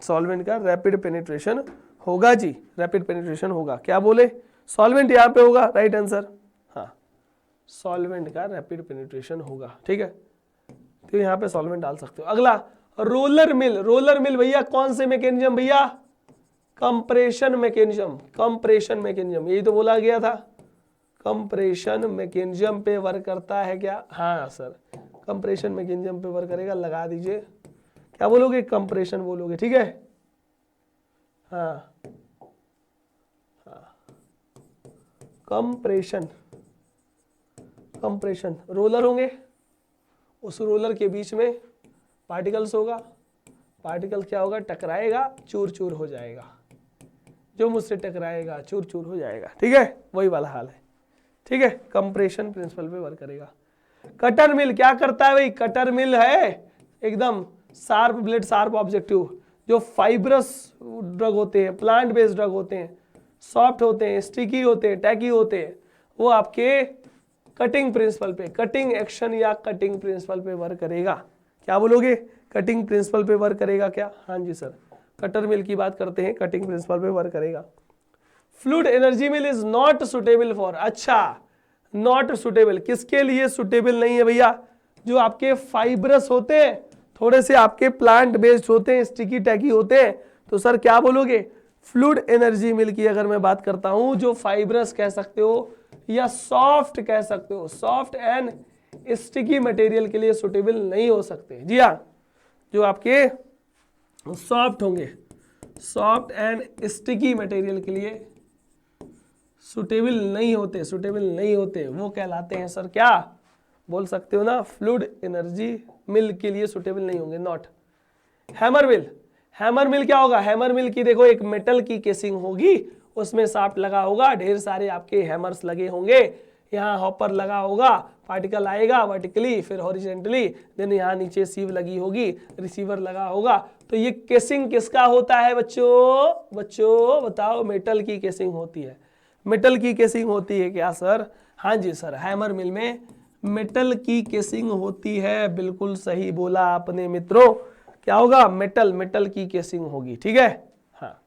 सॉल्वेंट का रैपिड पेनिट्रेशन होगा जी, रैपिड पेनिट्रेशन होगा। क्या बोले? सॉल्वेंट यहाँ पे होगा, राइट आंसर। हाँ, सॉल्वेंट का रैपिड पेनिट्रेशन होगा, ठीक है, तो यहाँ पे सॉल्वेंट डाल सकते हो। अगला, रोलर मिल। रोलर मिल भैया कौन से मैकेनिज्म भैया? कंप्रेशन मैकेनिज्म, कंप्रेशन मैकेनिज्म, यही तो बोला गया था। कंप्रेशन मैकेनिज्म पे वर्क करता है क्या? हाँ सर, कंप्रेशन मैकेनिज्म पे वर्क करेगा, लगा दीजिए। क्या बोलोगे? कंप्रेशन बोलोगे, ठीक है। हाँ हाँ, कंप्रेशन, कंप्रेशन। रोलर होंगे, उस रोलर के बीच में पार्टिकल्स होगा, पार्टिकल क्या होगा? टकराएगा, चूर चूर हो जाएगा, जो मुझसे टकराएगा चूर चूर हो जाएगा, ठीक है, वही वाला हाल है, ठीक है। कंप्रेशन प्रिंसिपल पे वर्क करेगा। कटर मिल क्या करता है भाई? कटर मिल है एकदम शार्प ब्लेड, शार्प ऑब्जेक्टिव। जो फाइब्रस ड्रग होते हैं, प्लांट बेस्ड ड्रग होते हैं, सॉफ्ट होते हैं, स्टिकी होते हैं, टैकी होते हैं, वो आपके कटिंग प्रिंसिपल पे, कटिंग एक्शन या कटिंग प्रिंसिपल पे वर्क करेगा। क्या बोलोगे? कटिंग प्रिंसिपल पे वर्क करेगा क्या? हाँ जी सर, कटर मिल की बात करते हैं, कटिंग प्रिंसिपल पे वर्क करेगा। Fluid energy mill is not suitable for, अच्छा, नॉट सुटेबल किसके लिए सुटेबल नहीं है भैया? जो आपके फाइब्रस होते हैं, थोड़े से आपके प्लांट बेस्ड होते हैं, स्टिकी टैकी होते हैं, तो सर क्या बोलोगे? फ्लूइड एनर्जी मिल की अगर मैं बात करता हूं, जो फाइब्रस कह सकते हो या सॉफ्ट कह सकते हो, सॉफ्ट एंड स्टिकी मटेरियल के लिए सुटेबल नहीं हो सकते। जी हाँ, जो आपके सॉफ्ट होंगे, सॉफ्ट एंड स्टिकी मटेरियल के लिए सुटेबल नहीं होते, सुटेबल नहीं होते, वो कहलाते हैं सर क्या? बोल सकते हो ना, फ्लूइड एनर्जी मिल के लिए सुटेबल नहीं होंगे, not. Hammer mill, hammer mill क्या होगा? हैमर मिल की देखो एक मेटल की केसिंग होगी, उसमें शाफ्ट लगा होगा, ढेर सारे आपके हैमर्स लगे होंगे, यहाँ हॉपर लगा होगा, पार्टिकल आएगा वर्टिकली फिर हॉरिजेंटली, देन यहाँ नीचे सीव लगी होगी, रिसीवर लगा होगा। तो ये केसिंग किसका होता है बच्चों? बच्चों बताओ, मेटल की केसिंग होती है। मेटल की केसिंग होती है क्या सर? हाँ जी सर, हैमर मिल में मेटल की केसिंग होती है, बिल्कुल सही बोला आपने मित्रों। क्या होगा? मेटल, मेटल की केसिंग होगी, ठीक है। हाँ,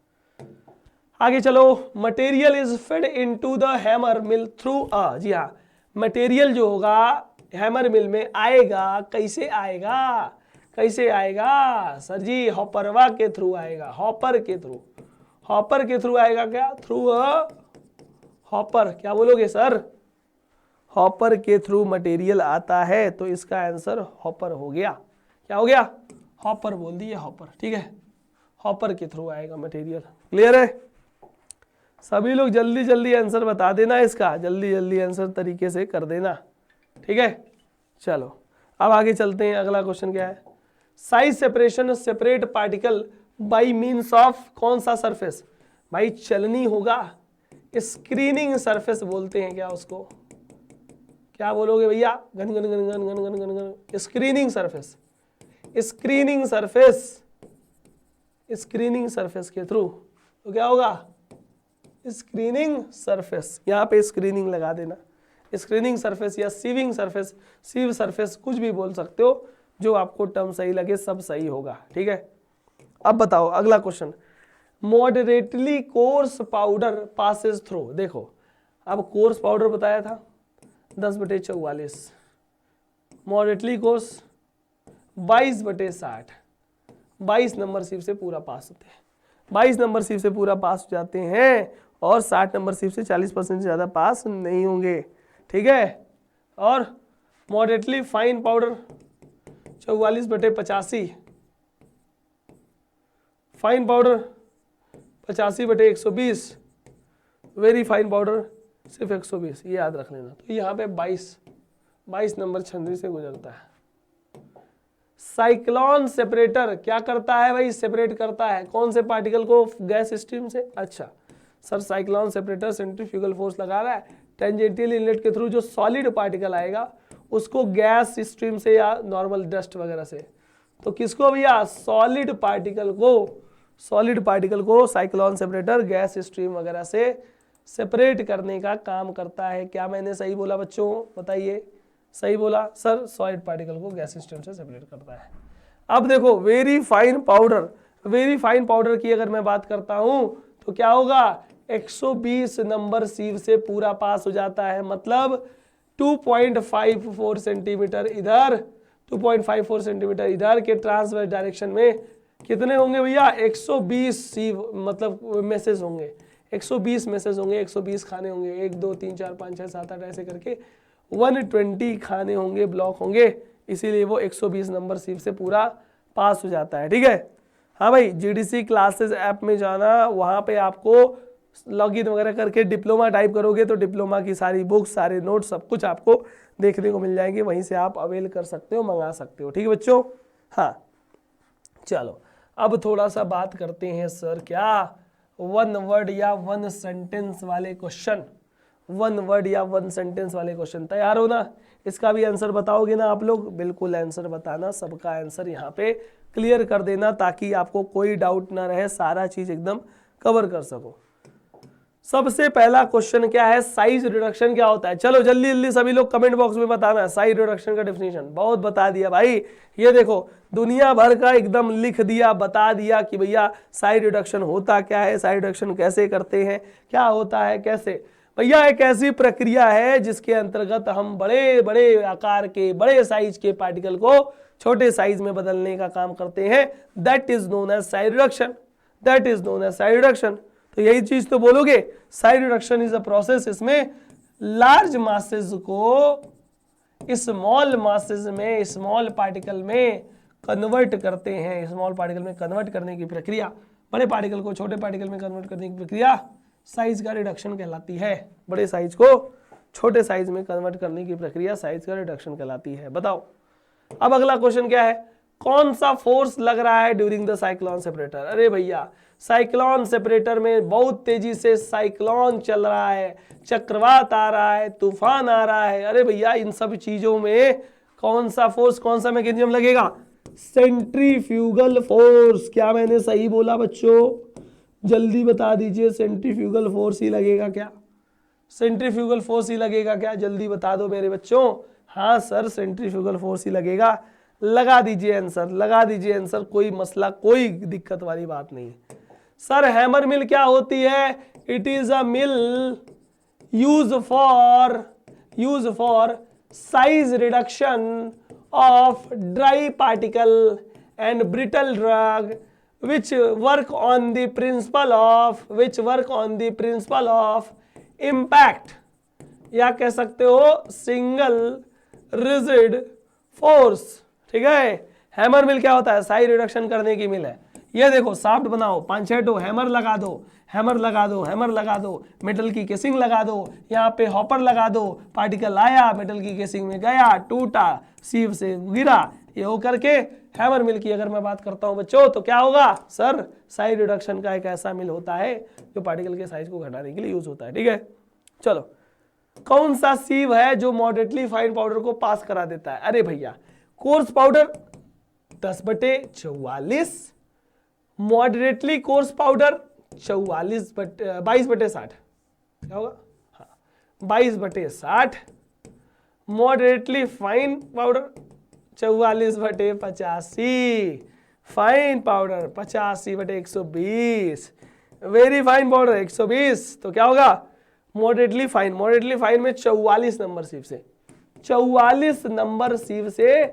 आगे चलो। Material is fed into the hammer mill through a, जी हाँ, मटेरियल जो होगा हैमर मिल में आएगा, कैसे आएगा? कैसे आएगा सर जी? हॉपरवा के थ्रू आएगा, हॉपर के थ्रू, हॉपर के थ्रू आएगा क्या? Through a hopper. क्या बोलोगे सर? हॉपर के थ्रू मटेरियल आता है, तो इसका आंसर हॉपर हो गया। क्या हो गया? हॉपर बोल दिए, हॉपर। ठीक है, हॉपर के थ्रू आएगा मटेरियल। क्लियर है? सभी लोग जल्दी जल्दी आंसर बता देना इसका, जल्दी जल्दी आंसर तरीके से कर देना। ठीक है, चलो अब आगे चलते हैं। अगला क्वेश्चन क्या है? Size separation separate particle by means of कौन सा सरफेस? भाई चलनी होगा, स्क्रीनिंग सरफेस बोलते हैं क्या उसको? क्या बोलोगे भैया? Gun gun gun gun gun gun gun gun screening surface. Screening surface, screening surface के थ्रू तो क्या होगा? Screening surface. यहाँ पे स्क्रीनिंग लगा देना, स्क्रीनिंग सरफेस या सीविंग सरफेस, सीव सरफेस, कुछ भी बोल सकते हो, जो आपको टर्म सही लगे सब सही होगा। ठीक है, अब बताओ अगला question. Moderately coarse powder passes through. देखो अब कोर्स पाउडर बताया था 10/44, मॉडरेटली कोर्स 22/60, 22 नंबर सिर्फ से पूरा पास होते हैं, 22 नंबर सिर्फ से पूरा पास हो जाते हैं, और 60 नंबर सिर्फ से 40% से ज़्यादा पास नहीं होंगे। ठीक है, और moderately fine powder 44/85, fine powder 85/120, very fine powder सिर्फ 120। ये याद रख लेना। तो यहाँ पे 22 नंबर छंदी से गुजरता है। साइक्लोन सेपरेटर क्या करता है भाई? सेपरेट करता है कौन से पार्टिकल को गैस स्ट्रीम से? अच्छा sir, cyclone separator centrifugal force लगा रहा है, टेंजेंटियल इनलेट के थ्रू जो सॉलिड पार्टिकल आएगा उसको गैस स्ट्रीम से या नॉर्मल डस्ट वगैरह से, तो किसको भैया? सॉलिड पार्टिकल को साइक्लोन सेपरेटर गैस स्ट्रीम वगैरह से सेपरेट करने का काम करता है। क्या मैंने सही बोला बच्चों? बताइए, सही बोला सर, सॉलिड पार्टिकल को गैस स्ट्रीम से सेपरेट करता है। अब देखो वेरी फाइन पाउडर की अगर मैं बात करता हूं तो क्या होगा? 120 नंबर सीव से पूरा पास हो जाता है, मतलब 2.54 सेंटीमीटर इधर, 2.54 सेंटीमीटर इधर के ट्रांसवर्स डायरेक्शन में कितने होंगे भैया? 120 सीव मतलब मैसेज होंगे, 120 मैसेज होंगे, 120 खाने होंगे, 1 2 3 4 5 6 7 8 ऐसे करके 120 खाने होंगे, ब्लॉक होंगे, इसीलिए वो 120 नंबर सीव से पूरा पास हो जाता है। ठीक है, हाँ भाई, जीडीसी क्लासेस ऐप में जाना, वहाँ पे आपको लॉगिन वगैरह करके डिप्लोमा टाइप करोगे तो डिप्लोमा की सारी बुक्स, सारे नोट्स, सब कुछ आपको देखने को मिल जाएंगे, वहीं से आप अवेल कर सकते हो, मंगा सकते हो। ठीक है बच्चों? हाँ चलो अब थोड़ा सा बात करते हैं सर, क्या 1 वर्ड या 1 सेंटेंस वाले क्वेश्चन, 1 वर्ड या 1 सेंटेंस वाले क्वेश्चन। तैयार हो ना? इसका भी आंसर बताओगे ना आप लोग? बिल्कुल आंसर बताना, सबका आंसर यहाँ पे क्लियर कर देना ताकि आपको कोई डाउट ना रहे, सारा चीज एकदम कवर कर सको। सबसे पहला क्वेश्चन क्या है? साइज रिडक्शन क्या होता है? चलो जल्दी जल्दी सभी लोग कमेंट बॉक्स में बताना साइज रिडक्शन का डेफिनेशन। बहुत बता दिया भाई, ये देखो दुनिया भर का एकदम लिख दिया, बता दिया कि भैया साइज रिडक्शन होता क्या है, साइज रिडक्शन कैसे करते हैं, क्या होता है, कैसे। भैया एक ऐसी प्रक्रिया है जिसके अंतर्गत हम बड़े बड़े आकार के, बड़े साइज के पार्टिकल को छोटे साइज में बदलने का काम करते हैं, that is known as size reduction, that is known as size reduction. तो यही चीज तो बोलोगे, size reduction is a process, इसमें लार्ज मासेस को स्मॉल मासेस में, स्मॉल पार्टिकल में कन्वर्ट करते हैं, स्मॉल पार्टिकल में कन्वर्ट करने की प्रक्रिया, बड़े पार्टिकल को छोटे पार्टिकल में कन्वर्ट करने की प्रक्रिया साइज का रिडक्शन कहलाती है। बड़े साइज को छोटे साइज में कन्वर्ट करने की प्रक्रिया साइज का रिडक्शन कहलाती है। बताओ अब अगला क्वेश्चन क्या है? कौन सा फोर्स लग रहा है ड्यूरिंग द साइक्लोन सेपरेटर? अरे भैया साइक्लोन सेपरेटर में बहुत तेजी से साइक्लोन चल रहा है, चक्रवात आ रहा है, तूफान आ रहा है। अरे भैया इन सब चीजों में कौन सा फोर्स, कौन सा मैकेनिज्म लगेगा? Centrifugal force. क्या मैंने सही बोला बच्चों? जल्दी बता दीजिए, सेंट्रीफ्यूगल फोर्स ही लगेगा क्या? सेंट्रीफ्यूगल फोर्स ही लगेगा क्या? जल्दी बता दो मेरे बच्चों। हाँ सर सेंट्रीफ्यूगल फोर्स ही लगेगा। लगा दीजिए आंसर, लगा दीजिए आंसर, कोई मसला, कोई दिक्कत वाली बात नहीं। सर हैमर मिल क्या होती है? It is a mill use for size reduction of dry particle and brittle drug which work on the principle of impact या कह सकते हो सिंगल रिजिड फोर्स, ठीक है। हैमर मिल क्या होता है, साइज रिडक्शन करने की मिल है। ये देखो शाफ्ट बनाओ, 5-6 टो हैमर लगा दो, हैमर लगा दो, हैमर लगा दो, मेटल की केसिंग लगा दो, यहाँ पे हॉपर लगा दो, पार्टिकल आया मेटल की केसिंग में गया, टूटा, सीव से गिरा, ये हो करके हैमर मिल की अगर मैं बात करता हूँ बच्चों तो क्या होगा सर, साइज रिडक्शन का एक ऐसा मिल होता है जो पार्टिकल के साइज को घटाने के लिए यूज होता है, ठीक है। चलो, कौन सा सीव है जो मॉडरेटली फाइन पाउडर को पास करा देता है? अरे भैया course powder 10/44, moderately coarse powder 22/60, क्या होगा, हाँ 22/60, moderately fine powder 44/85, fine powder 85/120, very fine powder 120, तो क्या होगा मॉडरेटली फाइन। मॉडरेटली फाइन में 44 नंबर सीव से, 44 नंबर सीव से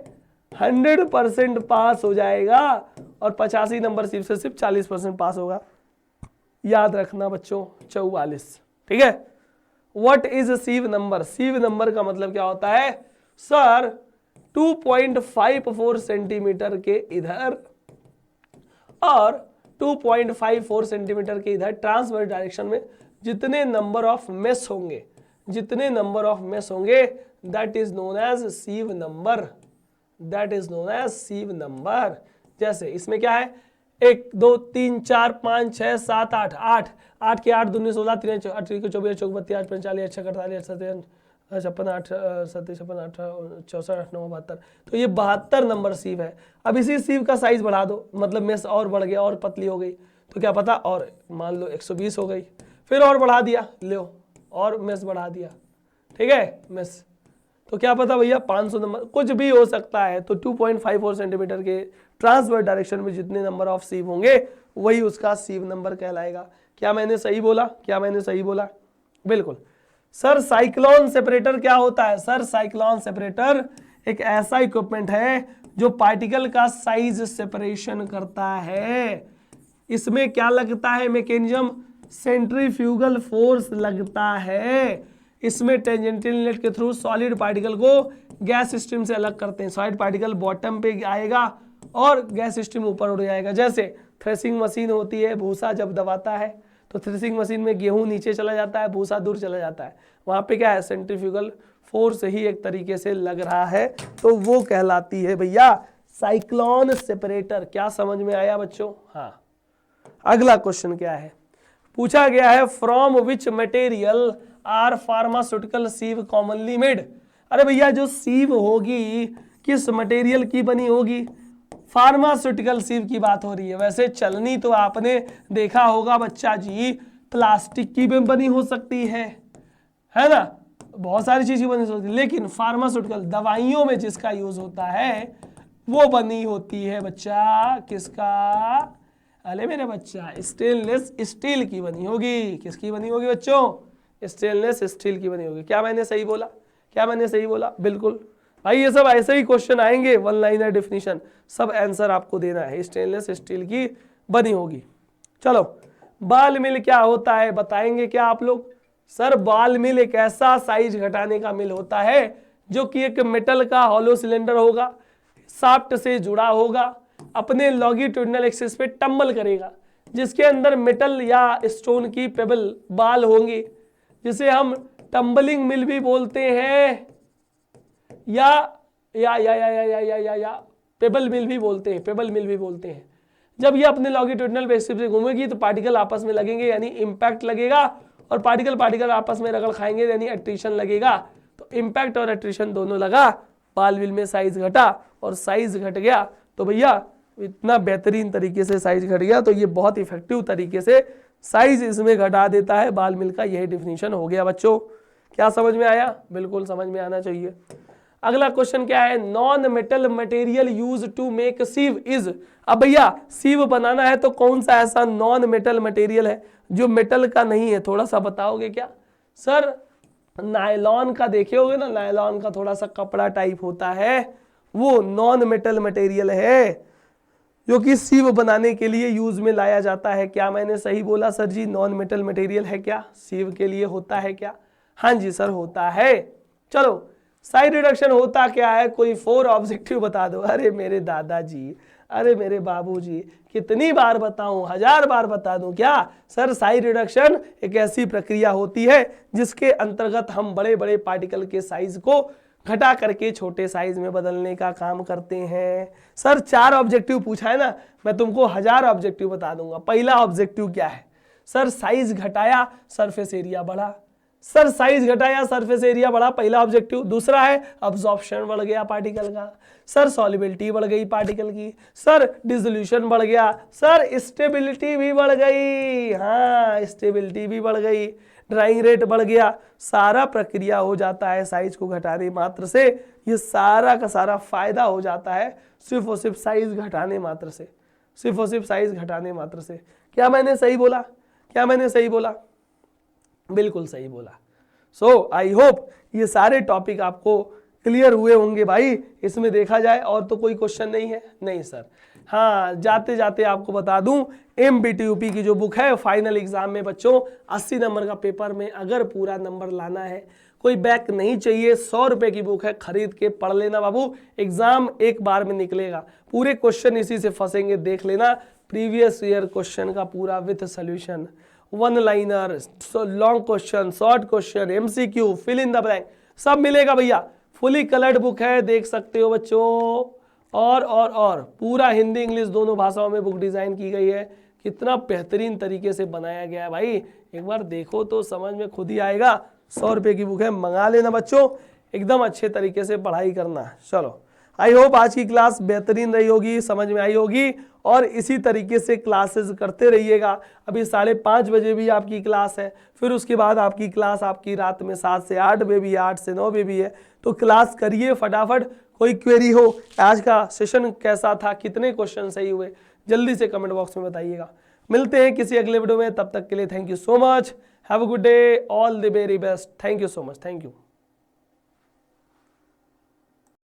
100% पास हो जाएगा और 85 नंबर सीव से सिर्फ 40% पास होगा। याद रखना बच्चों 44, ठीक है। What is sieve number? Sieve number का मतलब क्या होता है सर, 2.54 सेंटीमीटर के इधर और 2.54 सेंटीमीटर के इधर ट्रांसवर्स डायरेक्शन में जितने नंबर ऑफ मेस होंगे, जितने नंबर ऑफ मेस होंगे, that is known as sieve number, that is known as sieve number. जैसे इसमें क्या है, 1 2 3 4 5 6 7 8, 8 के 8 दूनी 16, 3 8 24 24 32 8 45 6 48 57 56 8 37 56 8 64 8 9 72, तो ये 72 नंबर सीव है। अब इसी सीव का साइज बढ़ा दो, मतलब मेस और बढ़ गया और पतली हो गई, तो क्या पता और मान लो 120 हो गई, फिर और बढ़ा दिया, लो और मेस बढ़ा दिया, ठीक है मेस, तो क्या पता भैया 500 नंबर, कुछ भी हो सकता है। तो 2.54 सेंटीमीटर के ट्रांसवर्स डायरेक्शन में जितने नंबर ऑफ सीव होंगे वही उसका सीव नंबर कहलाएगा। क्या मैंने सही बोला? क्या मैंने सही बोला? बिल्कुल। सर साइक्लोन सेपरेटर क्या होता है? सर साइक्लोन सेपरेटर एक ऐसा इक्विपमेंट है जो पार्टिकल का साइज सेपरेशन करता है। इसमें क्या लगता है मैकेनिज्म, सेंट्रीफ्यूगल फोर्स लगता है। इसमें टेंजेंटल इनलेट के थ्रू सॉलिड पार्टिकल को गैस स्ट्रीम से अलग करते हैं। सॉलिड पार्टिकल बॉटम पे आएगा और गैस स्ट्रीम ऊपर उड़ जाएगा। जैसे थ्रेसिंग मशीन होती है, भूसा जब दबाता है तो थ्रेसिंग मशीन में गेहूं नीचे चला जाता है, भूसा दूर चला जाता है, वहां पे क्या है सेंट्रीफ्यूगल फोर्स ही एक तरीके से लग रहा है, तो वो कहलाती है भैया साइक्लोन सेपरेटर। क्या समझ में आया बच्चों? हाँ। अगला क्वेश्चन क्या है, पूछा गया है from which material are pharmaceutical sieve commonly made. अरे भैया जो सीव होगी किस मटेरियल की बनी होगी? फार्मास्यूटिकल सीव की बात हो रही है। वैसे चलनी तो आपने देखा होगा बच्चा जी, प्लास्टिक की भी बनी हो सकती है ना, बहुत सारी चीजें बनी हो सकती है, लेकिन फार्मास्यूटिकल दवाइयों में जिसका यूज होता है वो बनी होती है बच्चा किसका? अरे मेरे बच्चा स्टेनलेस स्टील की बनी होगी। किसकी बनी होगी बच्चों? स्टेनलेस स्टील की बनी होगी। क्या मैंने सही बोला? क्या मैंने सही बोला? बिल्कुल भाई, ये सब ऐसे ही क्वेश्चन आएंगे, वन लाइनर डेफिनेशन, सब आंसर आपको देना है। स्टेनलेस स्टील की बनी होगी। चलो, बॉल मिल क्या होता है बताएंगे क्या आप लोग? सर बॉल मिल एक ऐसा साइज घटाने का मिल होता है जो कि एक मेटल का हॉलो सिलेंडर होगा, शाफ्ट से जुड़ा होगा, अपने लॉन्गिट्यूडिनल एक्सिस पे टम्बल करेगा, जिसके अंदर मेटल या स्टोन की पेबल बाल होंगी, जिसे हम टम्बलिंग मिल भी बोलते हैं या पेबल मिल भी बोलते हैं, पेबल मिल भी बोलते हैं। जब ये अपने लॉन्गिट्यूडिनल एक्सिस से घूमेगी तो पार्टिकल आपस में लगेंगे यानी इंपैक्ट लगेगा, और पार्टिकल आपस में रगड़ खाएंगे यानी एट्रिशन लगेगा। तो इंपैक्ट और एट्रिशन दोनों लगा, बॉल मिल में साइज घटा, और साइज घट गया तो भैया इतना बेहतरीन तरीके से साइज घट गया, तो ये बहुत इफेक्टिव तरीके से साइज इसमें घटा देता है बॉल मिल का। यही डिफिनीशन हो गया बच्चों। क्या समझ में आया? बिल्कुल समझ में आना चाहिए। अगला क्वेश्चन क्या है, non metal material use to make sieve is. अब भैया सीव बनाना है तो कौन सा ऐसा नॉन मेटल मटेरियल है जो मेटल का नहीं है? थोड़ा सा बताओगे क्या? सर नायलॉन का देखे होगे ना, नायलॉन का थोड़ा सा कपड़ा टाइप होता है, वो नॉन मेटल मटेरियल है जो कि सीव बनाने के लिए यूज में लाया जाता है। क्या मैंने सही बोला सर जी? नॉन मेटल मटेरियल है क्या, सीव के लिए होता है क्या? हाँ जी सर होता है। चलो साइड रिडक्शन होता क्या है, कोई 4 ऑब्जेक्टिव बता दो। अरे मेरे दादाजी, अरे मेरे बाबूजी, कितनी बार बताऊं, 1000 बार बता दूं क्या। सर साइड रिडक्शन एक ऐसी प्रक्रिया होती है जिसके अंतर्गत हम बड़े बड़े पार्टिकल के साइज को घटा करके छोटे साइज में बदलने का काम करते हैं। सर 4 ऑब्जेक्टिव पूछा है ना, मैं तुमको 1000 ऑब्जेक्टिव बता दूंगा। पहला ऑब्जेक्टिव क्या है सर, साइज घटाया सरफेस एरिया बढ़ा। सर साइज घटाया सरफेस एरिया बढ़ा, पहला ऑब्जेक्टिव। दूसरा है अब्जॉर्प्शन बढ़ गया पार्टिकल का। सर सॉल्युबिलिटी बढ़ गई पार्टिकल की। सर डिसोल्यूशन बढ़ गया। सर स्टेबिलिटी भी बढ़ गई, हाँ स्टेबिलिटी भी बढ़ गई। ड्राइंग रेट बढ़ गया। सारा प्रक्रिया हो जाता है साइज को घटाने मात्र से। ये सारा का सारा फायदा हो जाता है सिर्फ और सिर्फ साइज घटाने मात्र से, सिर्फ और सिर्फ साइज घटाने मात्र से। क्या मैंने सही बोला, क्या मैंने सही बोला? बिल्कुल सही बोला। सो आई होप ये सारे टॉपिक आपको क्लियर हुए होंगे भाई। इसमें देखा जाए और तो कोई क्वेश्चन नहीं है? नहीं सर। हाँ जाते जाते आपको बता दूं, MBTUP की जो बुक है फाइनल एग्जाम में बच्चों 80 नंबर का पेपर में अगर पूरा नंबर लाना है, कोई बैक नहीं चाहिए, 100 रुपए की बुक है, खरीद के पढ़ लेना बाबू। एग्जाम एक बार में निकलेगा, पूरे क्वेश्चन इसी से फंसेंगे, देख लेना। प्रीवियस ईयर क्वेश्चन का पूरा with solution, 1 liner, long question, short question, MCQ, fill in the blank, सब मिलेगा भैया। फुली कलर्ड बुक है, देख सकते हो बच्चों। और पूरा हिंदी इंग्लिश दोनों भाषाओं में बुक डिजाइन की गई है। कितना बेहतरीन तरीके से बनाया गया है भाई, एक बार देखो तो समझ में खुद ही आएगा। 100 रुपए की बुक है, मंगा लेना बच्चों, एकदम अच्छे तरीके से पढ़ाई करना। चलो आई होप आज की क्लास बेहतरीन रही होगी, समझ में आई होगी, और इसी तरीके से क्लासेस करते रहिएगा। अभी 5:30 बजे भी आपकी क्लास है, फिर उसके बाद आपकी क्लास आपकी रात में 7 से 8 में भी है, 8 से 9 में भी है। तो क्लास करिए फटाफट। कोई क्वेरी हो, आज का सेशन कैसा था, कितने क्वेश्चन सही हुए, जल्दी से कमेंट बॉक्स में बताइएगा। मिलते हैं किसी अगले वीडियो में, तब तक के लिए thank you so much, have a good day, all the very best, thank you so much, thank you.